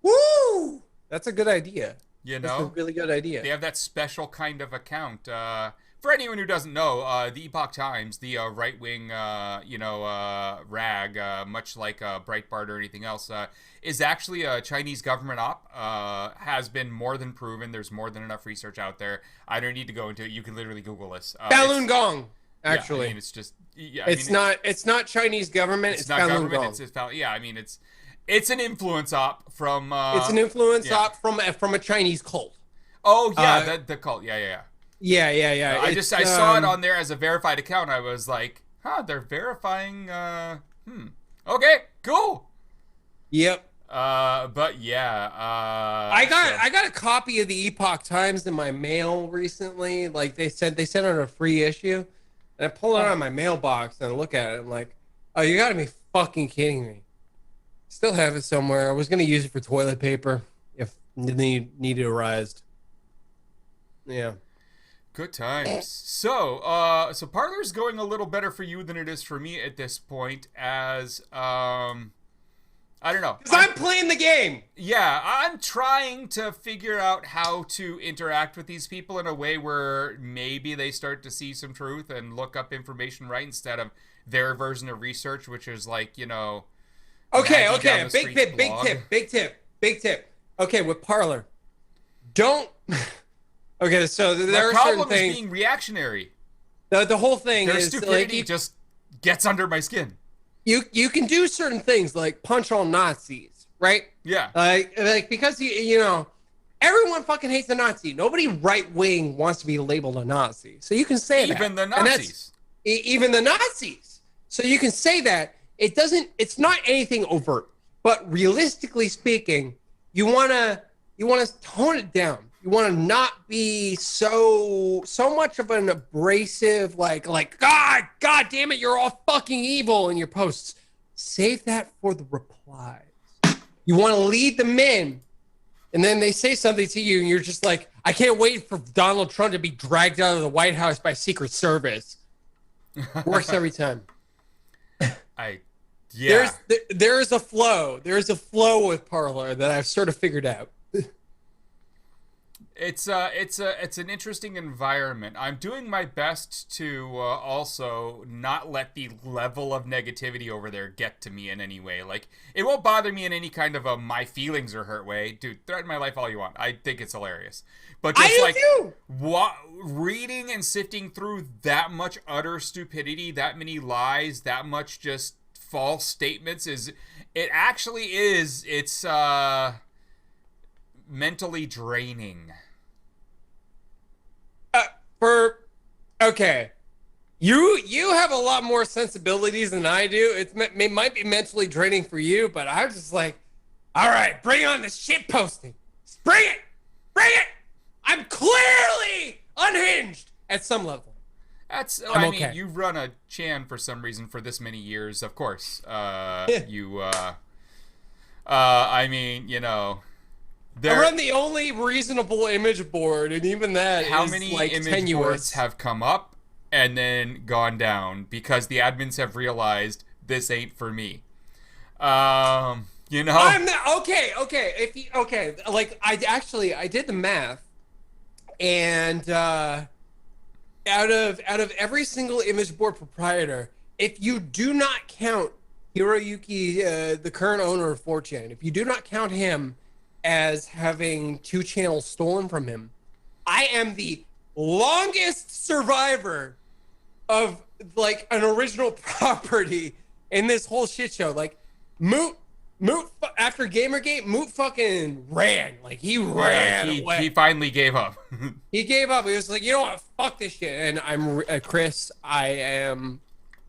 Woo! That's a good idea. That's a really good idea. They have that special kind of account. For anyone who doesn't know, the Epoch Times, the right-wing, rag, much like Breitbart or anything else, is actually a Chinese government op. Has been more than proven. There's more than enough research out there. I don't need to go into it. You can literally Google this. Falun Gong, actually. Yeah, I mean, it's just... Yeah, it's not Chinese government. It's not Falun Gong. It's an influence op from... it's an influence op from a Chinese cult. Oh, yeah, the cult. Yeah. Yeah. I saw it on there as a verified account. I was like, they're verifying, okay, cool. Yep. But yeah, I got a copy of the Epoch Times in my mail recently. Like they sent out a free issue, and I pull it out of my mailbox and I look at it. I'm like, oh, you gotta be fucking kidding me. Still have it somewhere. I was gonna use it for toilet paper if the need arised. Yeah. Good times. So Parler's going a little better for you than it is for me at this point, as I don't know. Because I'm playing the game. Yeah, I'm trying to figure out how to interact with these people in a way where maybe they start to see some truth and look up information right instead of their version of research, which is like, Okay. Big tip. Okay, with Parler, don't. Okay, so there are certain things. The problem is being reactionary. The whole thing Their is stupidity just gets under my skin. You can do certain things like punch on Nazis, right? Yeah. Like because everyone fucking hates a Nazi. Nobody right wing wants to be labeled a Nazi, so you can say that. Even the Nazis. Even the Nazis. So you can say that it's not anything overt, but realistically speaking, you want to tone it down. You want to not be so much of an abrasive, like God damn it, you're all fucking evil in your posts. Save that for the replies. You want to lead them in, and then they say something to you, and you're just like, I can't wait for Donald Trump to be dragged out of the White House by Secret Service. Works every time. There's a flow. There's a flow with Parler that I've sort of figured out. It's an interesting environment. I'm doing my best to also not let the level of negativity over there get to me in any way. Like, it won't bother me in any kind of a my feelings are hurt way. Dude, threaten my life all you want. I think it's hilarious. But just reading and sifting through that much utter stupidity, that many lies, that much just false statements it's mentally draining. Okay, you have a lot more sensibilities than I do. It might be mentally draining for you, but I'm just like, all right, bring on the shit posting. Bring it. I'm clearly unhinged at some level. I mean, you've run a Chan for some reason for this many years, of course. I mean, you know. I run the only reasonable image board, and even that how is many like image tenuous. boards have come up and then gone down because the admins have realized this ain't for me. You know. I'm not, okay. Like I did the math, and out of every single image board proprietor, if you do not count Hiroyuki, the current owner of 4chan, if you do not count him as having 2 channels stolen from him, I am the longest survivor of like an original property in this whole shit show. Like Moot after Gamergate, Moot fucking ran. Like he ran away. He finally gave up. He gave up. He was like, you know what, fuck this shit. And I'm Chris, I am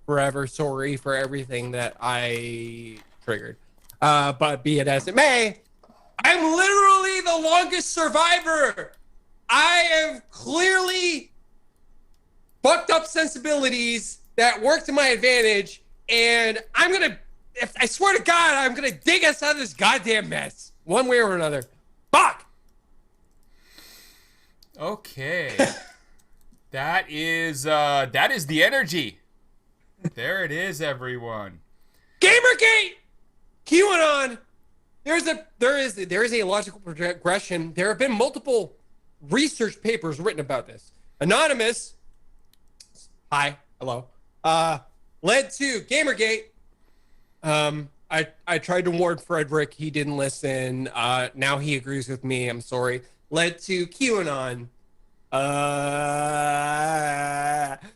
forever sorry for everything that I triggered. But be it as it may, I'm literally the longest survivor. I have clearly fucked up sensibilities that work to my advantage, and I swear to God, I'm gonna dig us out of this goddamn mess, one way or another. Fuck! Okay. That is the energy. There it is, everyone. Gamergate! QAnon! There is a logical progression. There have been multiple research papers written about this. Anonymous, hi, hello, led to Gamergate. I tried to warn Frederick. He didn't listen. Now he agrees with me. I'm sorry. Led to QAnon.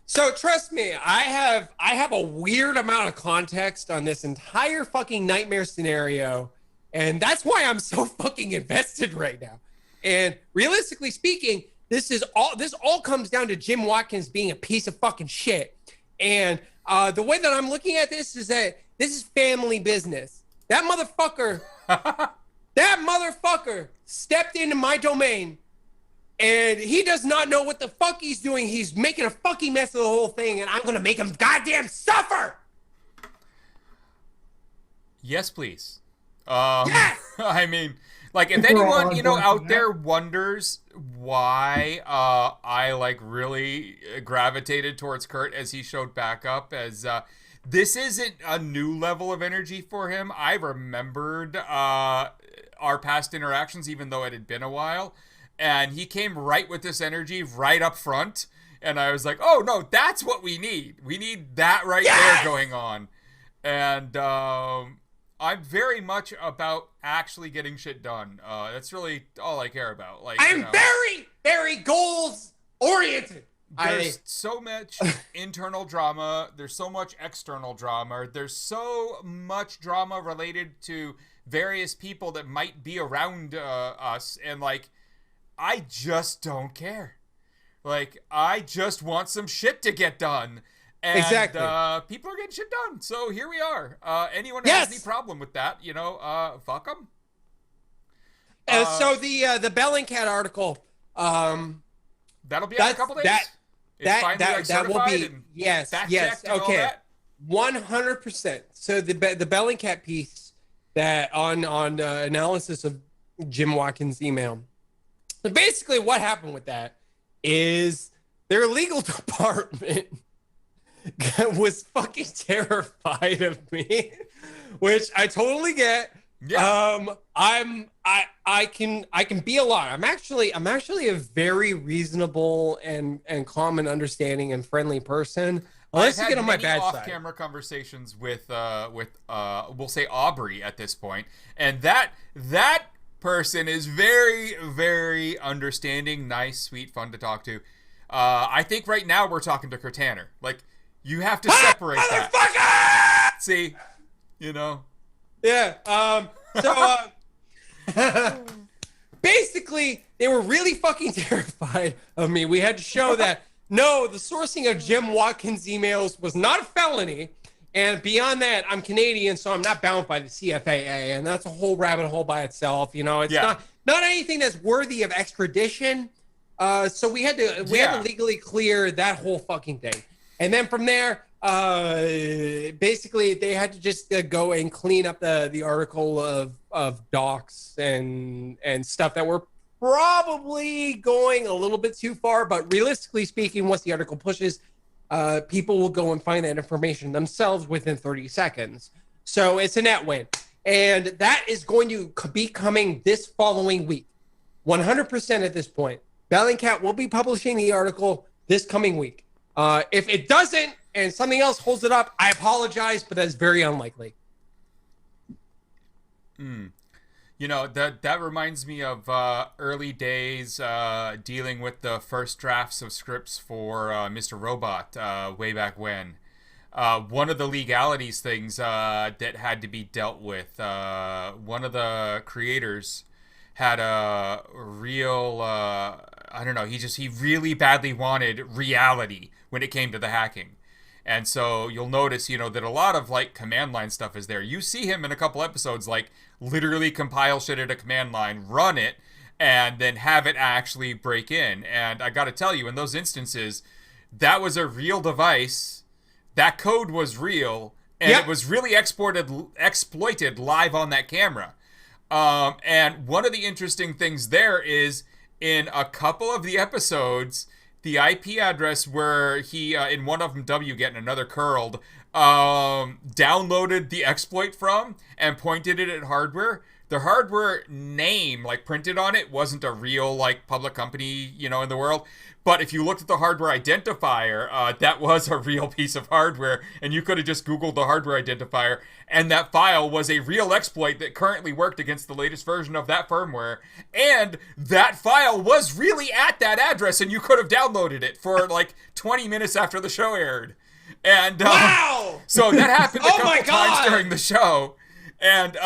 So trust me, I have a weird amount of context on this entire fucking nightmare scenario. And that's why I'm so fucking invested right now. And realistically speaking, this all comes down to Jim Watkins being a piece of fucking shit. And the way that I'm looking at this is that this is family business. That motherfucker stepped into my domain, and he does not know what the fuck he's doing. He's making a fucking mess of the whole thing, and I'm gonna make him goddamn suffer. Yes, please. Yes! I mean, like, if anyone, out there wonders why I, like, really gravitated towards Kurt as he showed back up, as this isn't a new level of energy for him. I remembered our past interactions, even though it had been a while, and he came right with this energy right up front, and I was like, oh, no, that's what we need. We need that right there going on. And I'm very much about actually getting shit done. That's really all I care about. Like, I'm very, very goals oriented. There's so much internal drama. There's so much external drama. There's so much drama related to various people that might be around us. And, like, I just don't care. Like, I just want some shit to get done. And, exactly. People are getting shit done. So here we are. Anyone who Yes. has any problem with that, fuck them. So the Bellingcat article, that'll be out in a couple days. That will be yes. Okay, 100%. So the Bellingcat piece that on analysis of Jim Watkins' email. So basically, what happened with that is their legal department was fucking terrified of me, which I totally get. Yeah. I can be a lot. I'm actually a very reasonable and calm and understanding and friendly person. Unless you get on my bad side. Off-camera conversations with we'll say Aubrey at this point, and that person is very, very understanding, nice, sweet, fun to talk to. I think right now we're talking to Kirtaner. Like, you have to separate that. See, Yeah. Basically, they were really fucking terrified of me. We had to show that, no, the sourcing of Jim Watkins' emails was not a felony. And beyond that, I'm Canadian, so I'm not bound by the CFAA. And that's a whole rabbit hole by itself. It's not anything that's worthy of extradition. So we had to legally clear that whole fucking thing. And then from there, basically they had to just go and clean up the article of docs and stuff that were probably going a little bit too far. But realistically speaking, once the article pushes, people will go and find that information themselves within 30 seconds. So it's a net win. And that is going to be coming this following week. 100% at this point. Bellingcat will be publishing the article this coming week. If it doesn't and something else holds it up, I apologize, but that's very unlikely. That reminds me of early days dealing with the first drafts of scripts for Mr. Robot way back when. One of the legalities things that had to be dealt with, one of the creators had a real, he really badly wanted reality when it came to the hacking. And so you'll notice, that a lot of like command line stuff is there. You see him in a couple episodes, like literally compile shit at a command line, run it, and then have it actually break in. And I got to tell you, in those instances, that was a real device. That code was real, and it was really exploited live on that camera. And one of the interesting things there is in a couple of the episodes, the IP address where he, in one of them, WGet and another curled, downloaded the exploit from and pointed it at hardware. The hardware name, like printed on it, wasn't a real like public company, in the world. But if you looked at the hardware identifier, that was a real piece of hardware, and you could have just Googled the hardware identifier, and that file was a real exploit that currently worked against the latest version of that firmware, and that file was really at that address, and you could have downloaded it for like 20 minutes after the show aired. And wow! So that happened a couple times during the show, and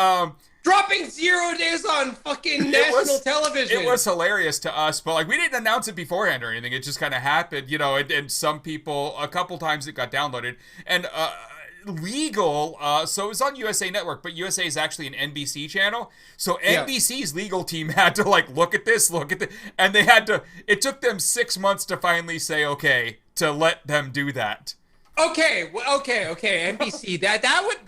dropping 0 days on fucking national television. It was hilarious to us, but like we didn't announce it beforehand or anything. It just kind of happened, and some people, a couple times it got downloaded. And legal, so it was on USA Network, but USA is actually an NBC channel. So NBC's legal team had to like look at this, and they had to, it took them 6 months to finally say, okay, to let them do that. Okay, NBC. That would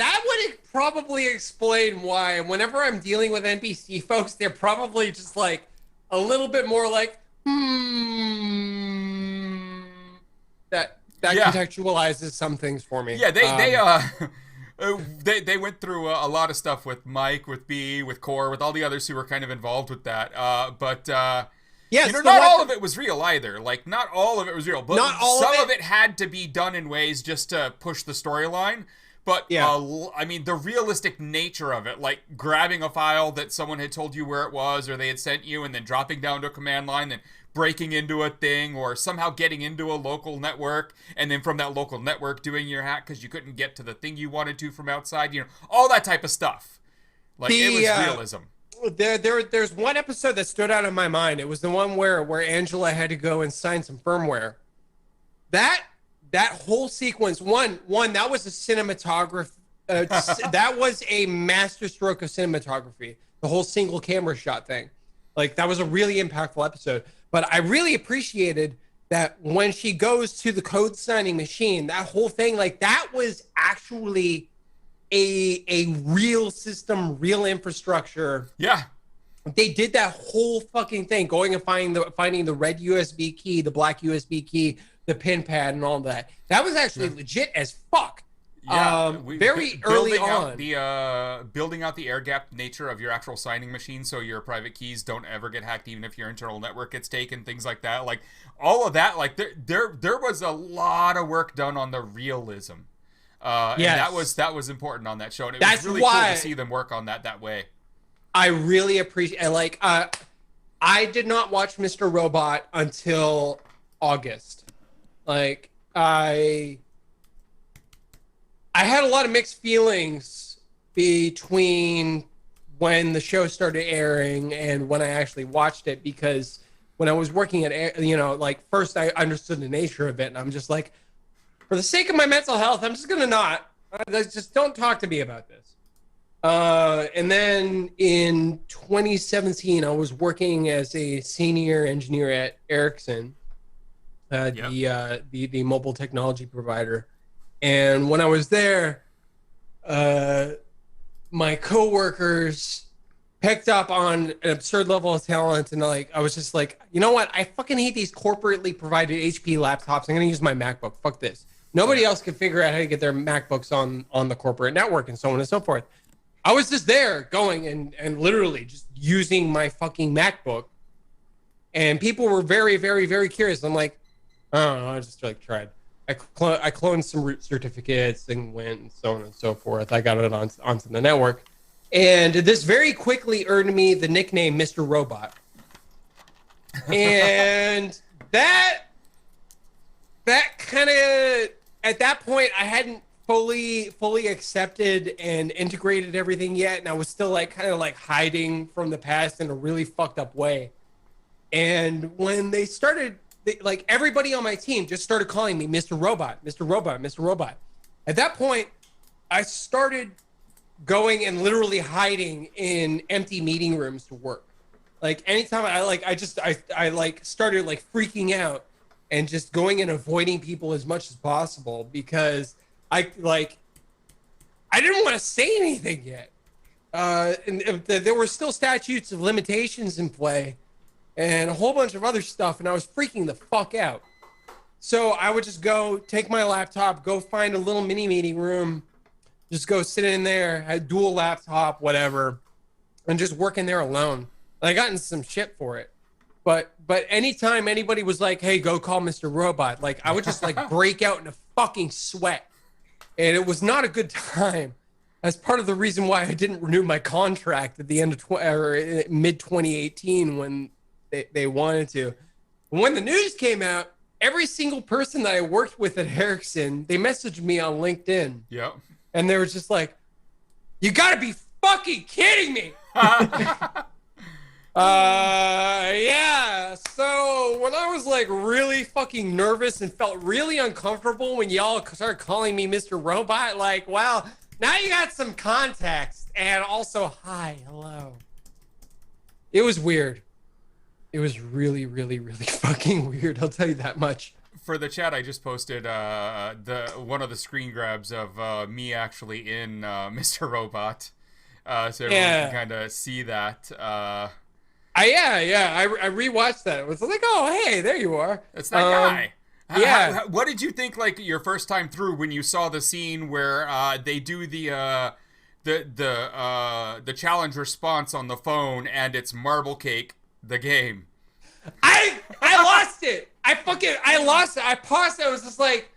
probably explain why whenever I'm dealing with NBC folks, they're probably just like a little bit more like, That contextualizes some things for me. Yeah, they went through a lot of stuff with Mike, with B, with Core, with all the others who were kind of involved with that. Yes, not all of it was real either. Like, not all of it was real, but some of it had to be done in ways just to push the storyline. But, the realistic nature of it, like grabbing a file that someone had told you where it was or they had sent you and then dropping down to a command line, then breaking into a thing or somehow getting into a local network and then from that local network doing your hack because you couldn't get to the thing you wanted to from outside, all that type of stuff. Like, it was realism. There's one episode that stood out in my mind. It was the one where Angela had to go and sign some firmware. That that whole sequence, one that was a cinematography. That was a master stroke of cinematography. The whole single camera shot thing, like that was a really impactful episode. But I really appreciated that when she goes to the code signing machine, that whole thing, like that was actually a real system, real infrastructure. Yeah. They did that whole fucking thing, going and finding the red USB key, the black USB key, the pin pad, and all that. That was actually legit as fuck. Yeah, very early on. Building out the air-gapped nature of your actual signing machine, so your private keys don't ever get hacked, even if your internal network gets taken, things like that. Like all of that, like there was a lot of work done on the realism. And that was important on that show, and it was really cool to see them work on that way. I really appreciate, and like, I did not watch Mr. Robot until August. Like, I had a lot of mixed feelings between when the show started airing and when I actually watched it, because when I was working at, like, first I understood the nature of it, and I'm just like, for the sake of my mental health, I'm just gonna not. Just don't talk to me about this. And then in 2017, I was working as a senior engineer at Ericsson, the mobile technology provider. And when I was there, my coworkers picked up on an absurd level of talent, and like I was just like, you know what? I fucking hate these corporately provided HP laptops. I'm gonna use my MacBook. Fuck this. Nobody else can figure out how to get their MacBooks on the corporate network and so on and so forth. I was just there going and literally just using my fucking MacBook, and people were very, very, very curious. I'm like, I don't know, I just like tried. I cloned some root certificates and went and so on and so forth. I got it onto the network, and this very quickly earned me the nickname Mr. Robot. And that kind of, at that point, I hadn't fully accepted and integrated everything yet, and I was still like kind of like hiding from the past in a really fucked up way. And when they started, like everybody on my team just started calling me Mr. Robot, Mr. Robot, Mr. Robot. At that point, I started going and literally hiding in empty meeting rooms to work. Like anytime I started like freaking out and just going and avoiding people as much as possible, because I didn't want to say anything yet. And there were still statutes of limitations in play and a whole bunch of other stuff, and I was freaking the fuck out. So I would just go take my laptop, go find a little mini meeting room, just go sit in there, had dual laptop, whatever, and just work in there alone. And I got in some shit for it. But anytime anybody was like, hey, go call Mr. Robot, like I would just like break out in a fucking sweat. And it was not a good time. That's part of the reason why I didn't renew my contract at the end of mid 2018 when they wanted to. When the news came out, every single person that I worked with at Ericsson, they messaged me on LinkedIn. Yep. And they were just like, you gotta be fucking kidding me. Yeah. So when I was like really fucking nervous and felt really uncomfortable when y'all started calling me Mr. Robot, like, wow, now you got some context, and also hi, hello. It was weird. It was really, really, really fucking weird. I'll tell you that much. For the chat, I just posted one of the screen grabs of me actually in Mr. Robot, so everyone can kind of see that. I rewatched that. It was like, oh, hey, there you are. It's that guy. Yeah. What did you think, like, your first time through when you saw the scene where they do the challenge response on the phone and it's Marble Cake, the game? I lost it. I lost it. I paused it. I was just like,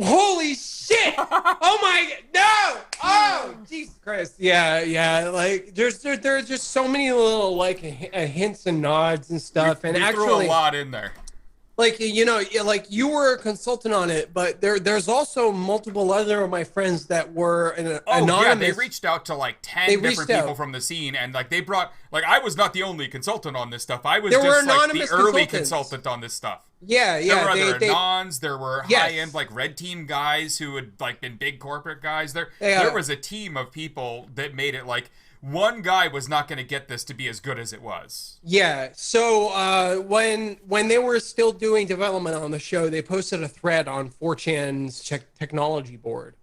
holy shit. Oh my, no. Oh, Jesus Christ. Yeah. Like there's just so many little like hints and nods and stuff. We actually threw a lot in there. Like, you know, like you were a consultant on it, but there's also multiple other of my friends that were anonymous. Yeah, they reached out to like 10 different people from the scene, and like they brought Like, I was not the only consultant on this stuff. I was There were just like the anonymous early consultants. consultant on this stuff. Yeah, There were yeah. other anons. There were Yes. high-end like red team guys who had like been big corporate guys. There was a team of people that made it like one guy was not going to get this to be as good as it was. Yeah. So when they were still doing development on the show, they posted a thread on 4chan's technology board,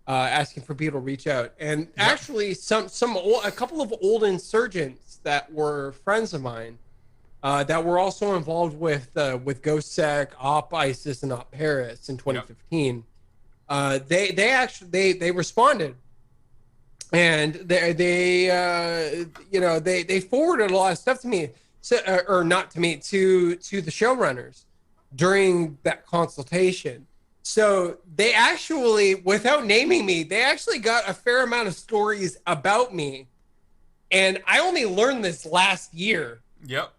asking for people to reach out. And actually, a couple of old insurgents that were friends of mine, that were also involved with GhostSec, Op ISIS, and Op Paris in 2015. They responded. And they forwarded a lot of stuff to me, or not to me, to the showrunners during that consultation. So they actually, without naming me, they actually got a fair amount of stories about me, and I only learned this last year. Yep.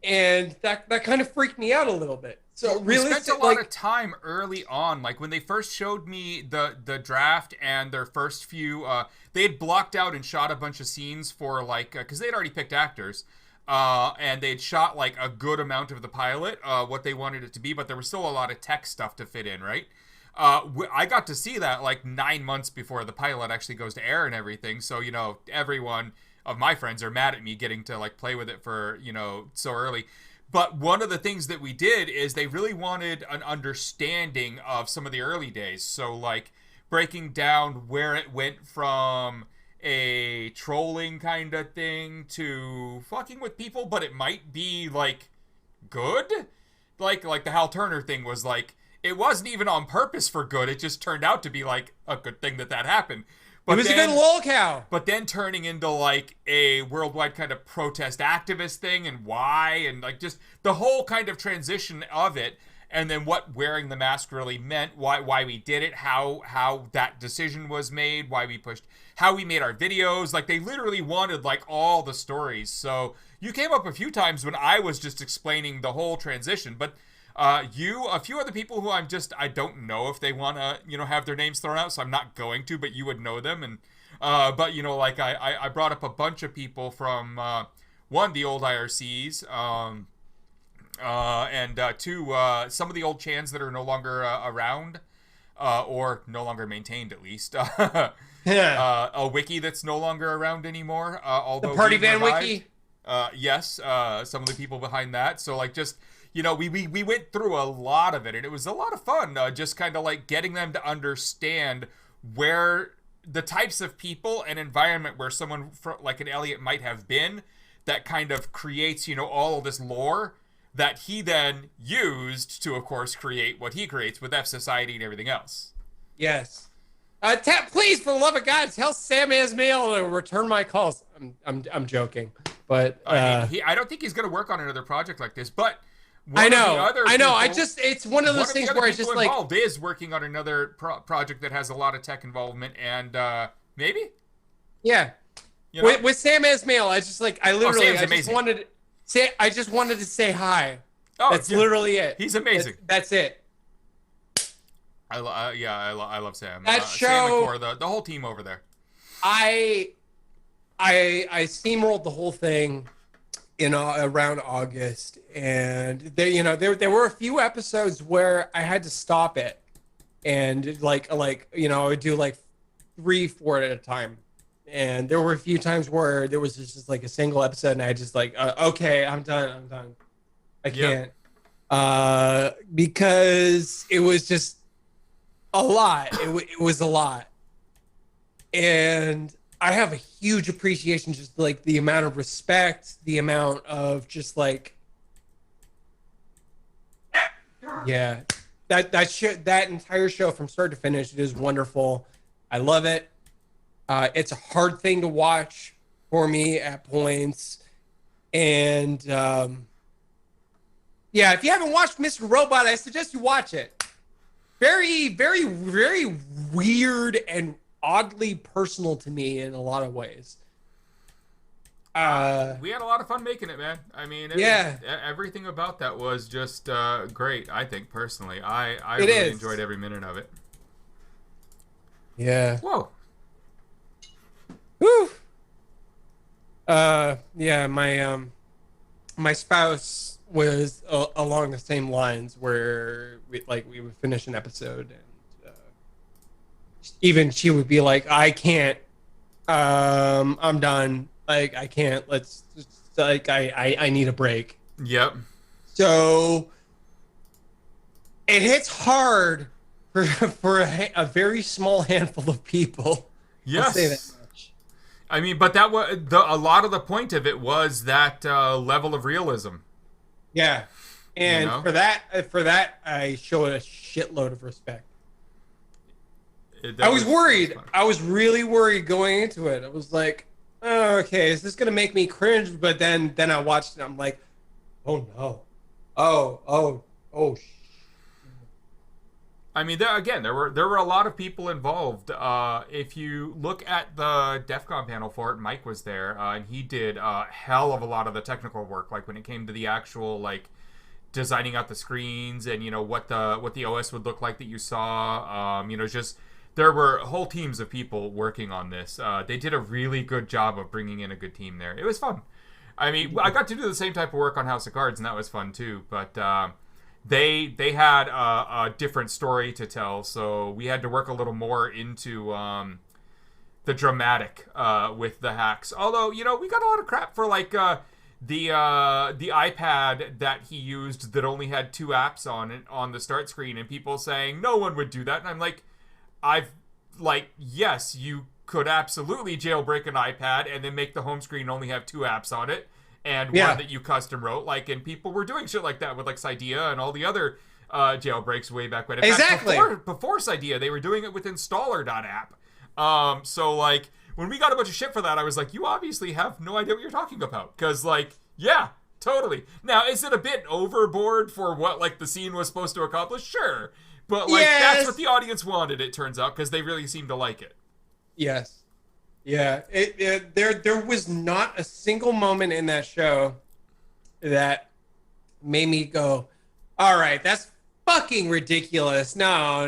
And that kind of freaked me out a little bit. So really, we spent a lot of time early on, like when they first showed me the draft and their first few. They had blocked out and shot a bunch of scenes for like because they had already picked actors, and they'd shot like a good amount of the pilot, what they wanted it to be, but there was still a lot of tech stuff to fit in, right? I got to see that like 9 months before the pilot actually goes to air and everything. So everyone of my friends are mad at me getting to like play with it for so early. But one of the things that we did is they really wanted an understanding of some of the early days. So like breaking down where it went from a trolling kind of thing to fucking with people, but it might be like good. Like the Hal Turner thing was like, it wasn't even on purpose for good. It just turned out to be like a good thing that happened. But it was a good lolcow. But then turning into like a worldwide kind of protest activist thing and why, and like just the whole kind of transition of it, and then what wearing the mask really meant, why we did it, how that decision was made, why we pushed, how we made our videos. Like they literally wanted like all the stories. So you came up a few times when I was just explaining the whole transition, but a few other people who I don't know if they want to, have their names thrown out, so I'm not going to, but you would know them. And, but, like I brought up a bunch of people from, one, the old IRCs, and two, some of the old chans that are no longer around, or no longer maintained at least. A wiki that's no longer around anymore, although the Party Van revived. Wiki? Yes, some of the people behind that. So, like, just... we went through a lot of it, and it was a lot of fun, just kind of like getting them to understand where the types of people and environment where someone like an Elliot might have been, that kind of creates, all of this lore that he then used to, of course, create what he creates with F Society and everything else. Yes. Please, for the love of God, tell Sam Esmail to return my calls. I'm joking, but I don't think he's going to work on another project like this, but... I know. It's one of those things where I just like involved is working on another project that has a lot of tech involvement, and maybe. Yeah. With Sam Esmail, I just like I just wanted to say hi. Oh, that's literally it. He's amazing. That's it. I love Sam. That show, Sam and Cora, the whole team over there. I steamrolled the whole thing in around August, and there were a few episodes where I had to stop it, and like I would do like 3-4 at a time, and there were a few times where there was just like a single episode, and I just like okay, I'm done, I can't, because it was just a lot. It was a lot, and I have a huge appreciation, just like the amount of respect, the amount of just like, yeah, that entire show from start to finish, it is wonderful. I love it. It's a hard thing to watch for me at points, and yeah, if you haven't watched Mr. Robot, I suggest you watch it. Very, very, very weird and oddly personal to me in a lot of ways. We had a lot of fun making it, man. I mean, everything about that was just great. I think personally, I really enjoyed every minute of it. Yeah. Whoa. Woo. Yeah, my spouse was along the same lines where we would finish an episode and even she would be like, I can't, I'm done, like I can't, let's just, like I need a break. Yep. So it hits hard for a very small handful of people. Yes. I'll say that much. I mean, but that was a lot of the point of it was that level of realism. Yeah, and You know? for that, I show a shitload of respect. That I was worried. fun. I was really worried going into it. I was like, oh, okay, is this gonna make me cringe? But then I watched it. I'm like, oh no, oh. I mean, there were a lot of people involved. If you look at the DEF CON panel for it, Mike was there, and he did a hell of a lot of the technical work. Like when it came to the actual like designing out the screens and what the OS would look like that you saw. Just there were whole teams of people working on this. They did a really good job of bringing in a good team there. It was fun. I mean, I got to do the same type of work on House of Cards, and that was fun too. But they had a different story to tell, so we had to work a little more into the dramatic with the hacks. Although we got a lot of crap for like the iPad that he used that only had 2 apps on it on the start screen, and people saying no one would do that, and I'm like, yes, you could absolutely jailbreak an iPad and then make the home screen only have 2 apps on it. And one that you custom wrote, and people were doing shit like that with like Cydia and all the other jailbreaks way back when. In Exactly. fact, before Cydia, they were doing it with installer.app. So like when we got a bunch of shit for that, I was like, you obviously have no idea what you're talking about, because yeah, totally. Now, is it a bit overboard for what like the scene was supposed to accomplish? Sure, but that's what the audience wanted. It turns out, because they really seemed to like it. Yes. Yeah, there was not a single moment in that show that made me go, all right, that's fucking ridiculous. No.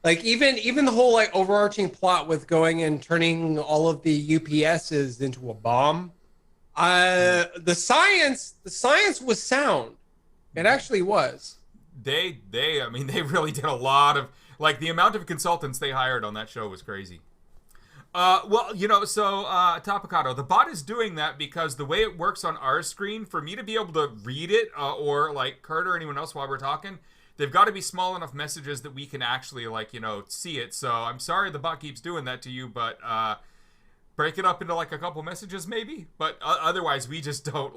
Like even the whole like overarching plot with going and turning all of the UPSs into a bomb. The science was sound. It actually was. They really did a lot of the amount of consultants they hired on that show was crazy. Topicado, the bot is doing that because the way it works on our screen, for me to be able to read it, or like Kurt or anyone else while we're talking, they've got to be small enough messages that we can actually see it. So I'm sorry the bot keeps doing that to you, but break it up into a couple messages maybe. But otherwise, we just don't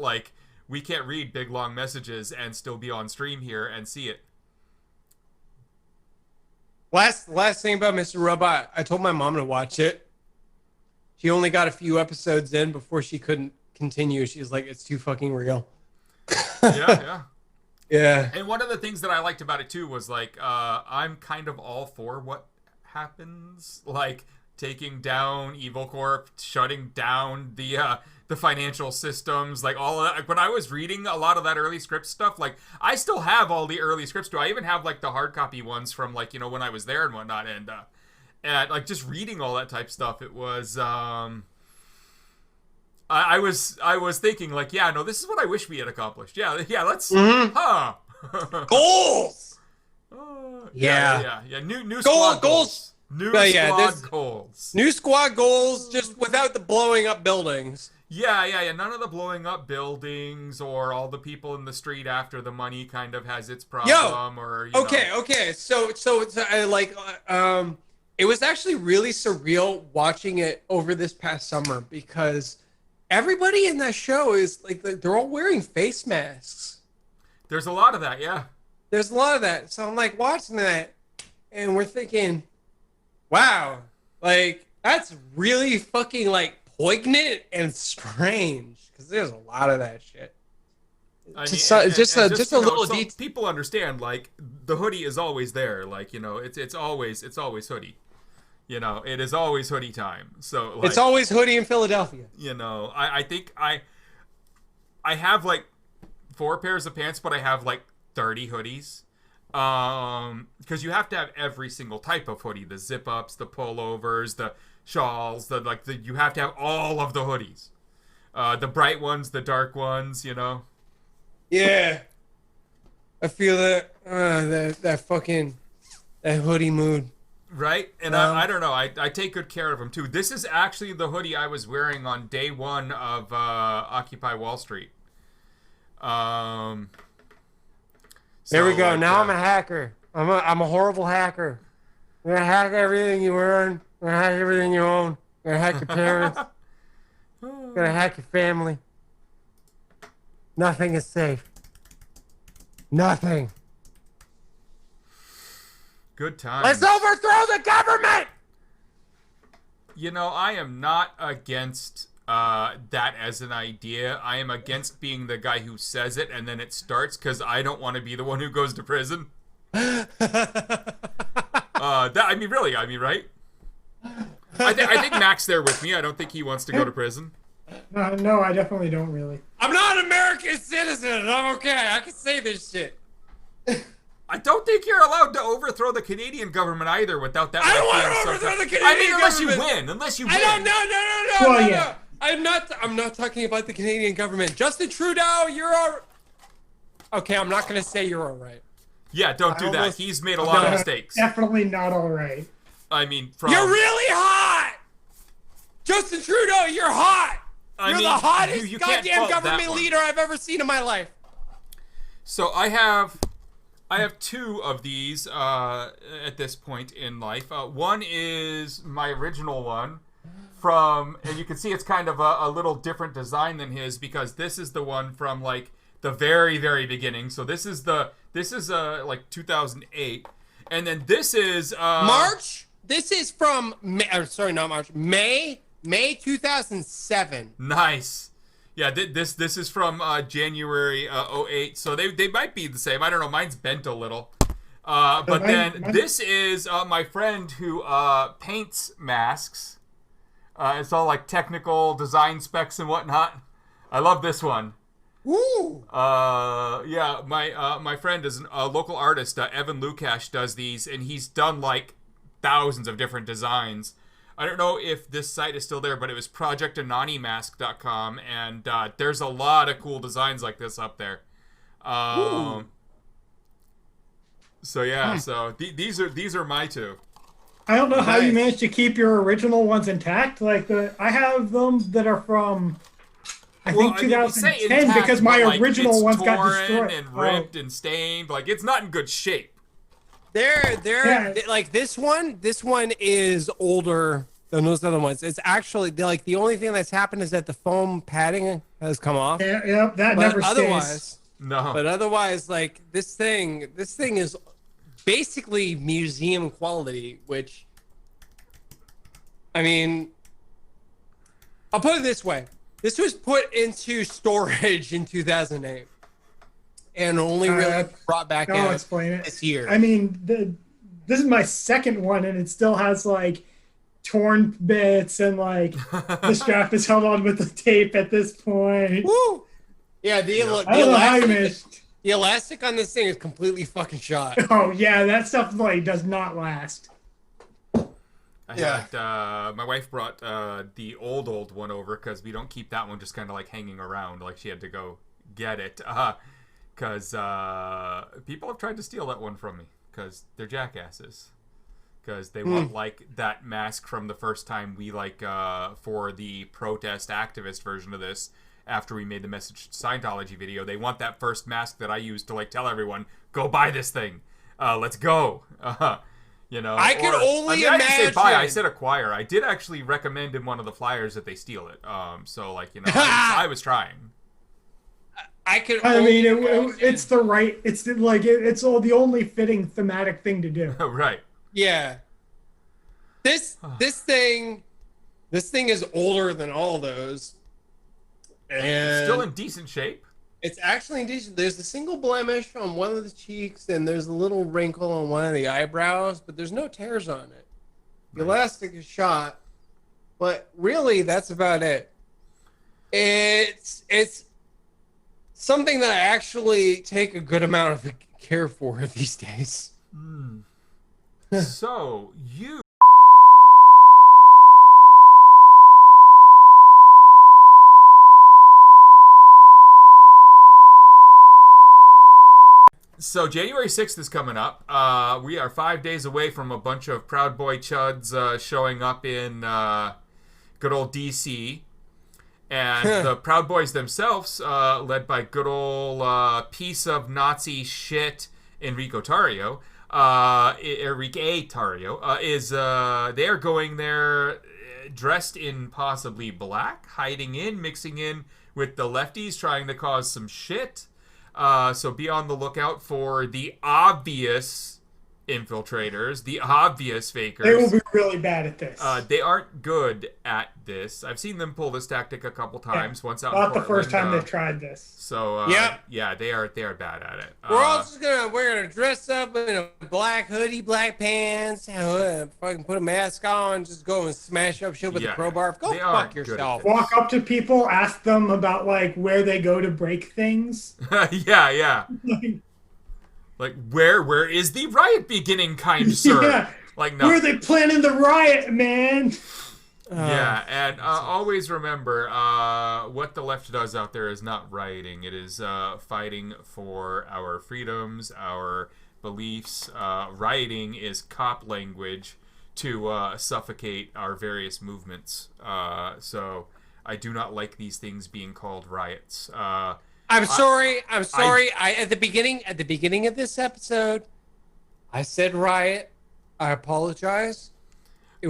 we can't read big long messages and still be on stream here and see it. Last thing about Mr. Robot, I told my mom to watch it. She only got a few episodes in before she couldn't continue. She's like, it's too fucking real. Yeah. Yeah. And one of the things that I liked about it too was I'm kind of all for what happens, taking down Evil Corp, shutting down the financial systems, all of that. When I was reading a lot of that early script stuff, I still have all the early scripts too. I even have the hard copy ones from when I was there and whatnot, and just reading all that type stuff, it was I was thinking this is what I wish we had accomplished. Yeah, let's goals. Yeah. New squad goals. New squad goals. New squad goals, just without the blowing up buildings. Yeah. None of the blowing up buildings or all the people in the street after the money kind of has its problem. Okay. So it's it was actually really surreal watching it over this past summer, because everybody in that show is they're all wearing face masks. There's a lot of that, yeah. There's a lot of that. So I'm watching that, and we're thinking, wow, that's really fucking poignant and strange, because there's a lot of that shit. Just a little detail. People understand the hoodie is always there. It's always hoodie. It is always hoodie time. So it's always hoodie in Philadelphia. I think I have 4 pairs of pants, but I have 30 hoodies. Because you have to have every single type of hoodie: the zip ups, the pullovers, the shawls, you have to have all of the hoodies. The bright ones, the dark ones, you know. Yeah. I feel that that hoodie mood. Right? And I don't know. I take good care of them, too. This is actually the hoodie I was wearing on day one of Occupy Wall Street. There we go. Like, now I'm a hacker. I'm a horrible hacker. I'm going to hack everything you earn. I'm going to hack everything you own. I'm going to hack your parents. I'm going to hack your family. Nothing is safe. Nothing. Good times. Let's overthrow the government! You know, I am not against that as an idea. I am against being the guy who says it and then it starts because I don't want to be the one who goes to prison. Really, right? I think Mac's there with me. I don't think he wants to go to prison. No, I definitely don't really. I'm not an American citizen. I'm okay. I can say this shit. I don't think you're allowed to overthrow the Canadian government either without that. I don't want to overthrow the Canadian government. Unless you win. I don't. No. Well, No. yeah. I'm not talking about the Canadian government. Justin Trudeau, you're all. Okay, I'm not gonna say you're all right. Yeah, don't do that. He's made a lot of mistakes. Definitely not all right. I mean, You're really hot. Justin Trudeau, you're hot. You're the hottest you goddamn government leader I've ever seen in my life. So I have two of these at this point in life. One is my original one and you can see it's kind of a little different design than his because this is the one from like the very, very beginning. So this is like 2008, and then this is March. This is from not March. May 2007. Nice. Yeah, this is from January 08, so they might be the same. I don't know. Mine's bent a little. But then this is my friend who paints masks. It's all like technical design specs and whatnot. I love this one. Woo! Yeah, my friend is a local artist. Evan Lukash does these, and he's done like thousands of different designs. I don't know if this site is still there, but it was projectananimask.com, and there's a lot of cool designs like this up there. So yeah, so these are my two. I don't know how you managed to keep your original ones intact. Like I have them that are from I think 2010 intact, because my original ones got destroyed and ripped and stained. Like it's not in good shape. They're like this one is older than those other ones. It's actually like the only thing that's happened is that the foam padding has come off. Yeah, that never stays. No. But otherwise, like this thing is basically museum quality, which I mean, I'll put it this way. This was put into storage in 2008. And only really brought back out this year. I mean, this is my second one, and it still has like torn bits, and like the strap is held on with the tape at this point. Woo! Yeah, the elastic on this thing is completely fucking shot. Oh yeah, that stuff like does not last. My wife brought the old one over because we don't keep that one just kind of like hanging around. Like she had to go get it. Because people have tried to steal that one from me because they're jackasses. Because they want like that mask from the first time we for the protest activist version of this after we made the Message to Scientology video. They want that first mask that I used to like tell everyone, go buy this thing. Let's go. You know, I can only imagine. I didn't say buy, I said acquire. I did actually recommend in one of the flyers that they steal it. So like, you know, I was trying. It's the only fitting thematic thing to do. Right. Yeah. This thing is older than all those. And still in decent shape. It's actually in decent. There's a single blemish on one of the cheeks, and there's a little wrinkle on one of the eyebrows, but there's no tears on it. The elastic is shot, but really that's about it. It's something that I actually take a good amount of care for these days. So you So January 6th is coming up. We are 5 days away from a bunch of Proud Boy chuds showing up in good old DC. And the Proud Boys themselves, led by good old piece of Nazi shit Enrique Tarrio, they are going there dressed in possibly black, hiding in, mixing in with the lefties, trying to cause some shit. So be on the lookout for the obvious infiltrators, the obvious fakers. They will be really bad at this. They aren't good at this. I've seen them pull this tactic a couple times. Once out in Not the Portland, first time they've tried this. So yeah, they are bad at it. We're gonna dress up in a black hoodie, black pants, fucking put a mask on, just go and smash up shit with a crowbar. Go fuck yourself. Walk up to people, ask them about like where they go to break things. yeah. Like, where is the riot beginning, kind sir? Yeah. Like, no. Where are they planning the riot, man? Yeah, and always remember, what the left does out there is not rioting. It is fighting for our freedoms, our beliefs. Rioting is cop language to suffocate our various movements. So I do not like these things being called riots. I'm sorry. At the beginning of this episode, I said riot. I apologize.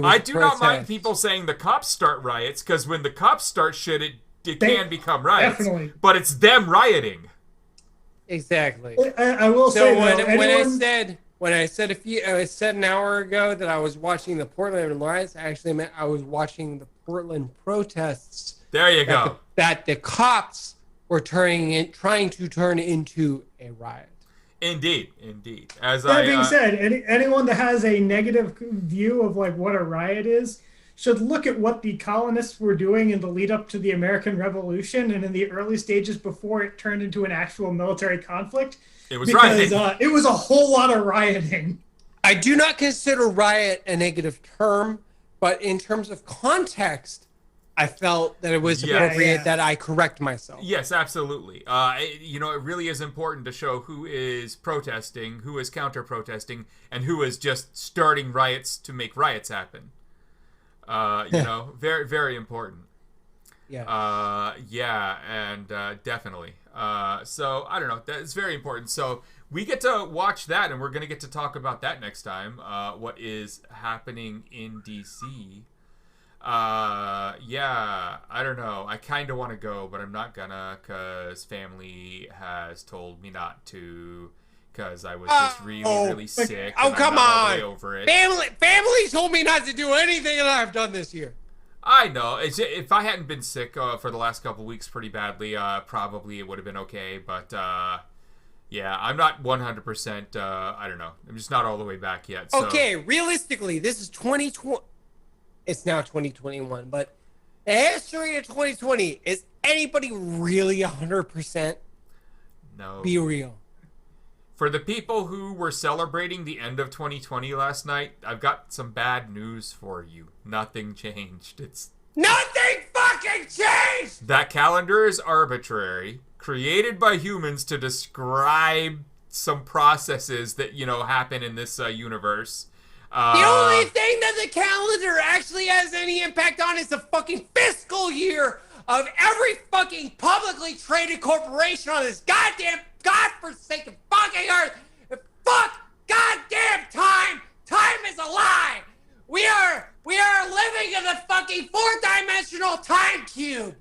I do not mind people saying the cops start riots, because when the cops start shit, it can become riots. Definitely. But it's them rioting. Exactly. I will say when I said an hour ago that I was watching the Portland riots, I actually meant I was watching the Portland protests. There you go. That the cops were trying to turn into a riot. Indeed. That being said, anyone that has a negative view of like what a riot is should look at what the colonists were doing in the lead up to the American Revolution and in the early stages before it turned into an actual military conflict. It was rioting. It was a whole lot of rioting. I do not consider riot a negative term, but in terms of context, I felt that it was appropriate that I correct myself. Yes, absolutely. It really is important to show who is protesting, who is counter-protesting, and who is just starting riots to make riots happen. Very, very important. Yeah. Definitely. So, I don't know. That's very important. So, we get to watch that, and we're going to get to talk about that next time, what is happening in D.C., I don't know. I kind of want to go, but I'm not gonna, because family has told me not to, because I was just really sick. Oh, come on! Over it. Family told me not to do anything that I've done this year. I know. If I hadn't been sick for the last couple weeks pretty badly, probably it would have been okay. But I'm not 100%. I don't know. I'm just not all the way back yet. So. Okay, realistically, this is 2020. It's now 2021, but the history of 2020, is anybody really 100%? No. Be real. For the people who were celebrating the end of 2020 last night, I've got some bad news for you. Nothing changed. Nothing fucking changed! That calendar is arbitrary, created by humans to describe some processes that, happen in this universe. The only thing that the calendar actually has any impact on is the fucking fiscal year of every fucking publicly traded corporation on this goddamn godforsaken fucking earth. Fuck goddamn time! Time is a lie! We are living in the fucking fourth-dimensional time cube!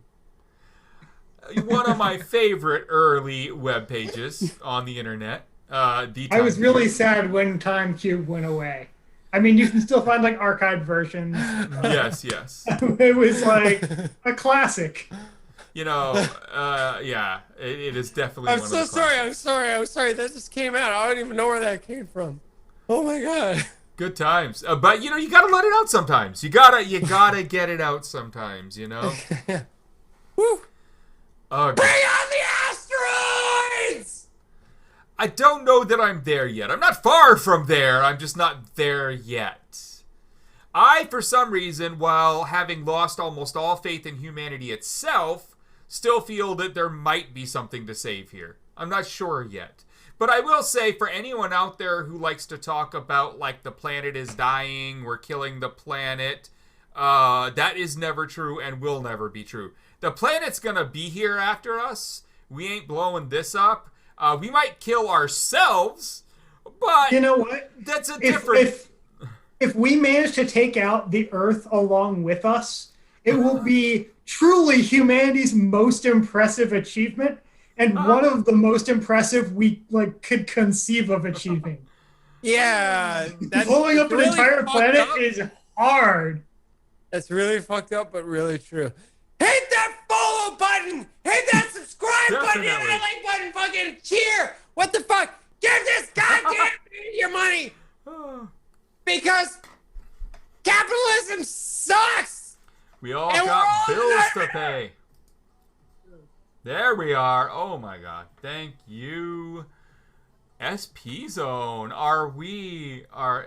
One of my favorite early web pages on the internet. I was really sad when Time Cube went away. I mean, you can still find like archived versions. Yes. It was like a classic. It is definitely. I'm sorry. That just came out. I don't even know where that came from. Oh my god. Good times, but you gotta let it out sometimes. You gotta get it out sometimes. Woo. Oh, bring on the asteroids! I don't know that I'm there yet. I'm not far from there. I'm just not there yet. I, for some reason, while having lost almost all faith in humanity itself, still feel that there might be something to save here. I'm not sure yet. But I will say, for anyone out there who likes to talk about, like, the planet is dying, we're killing the planet, that is never true and will never be true. The planet's gonna be here after us. We ain't blowing this up. We might kill ourselves, but you know what? That's a different... If we manage to take out the Earth along with us, it will be truly humanity's most impressive achievement. And one of the most impressive we could conceive of achieving. Yeah, blowing up an entire planet is hard. That's really fucked up, but really true. Hit that follow button! Hit that subscribe button! Hit that like button! Fucking cheer! What the fuck? Give this goddamn man your money! Because capitalism sucks! We all got bills to pay. There we are. Oh my god. Thank you. SP Zone.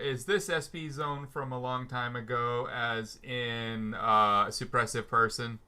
Is this SP Zone from a long time ago, as in suppressive person?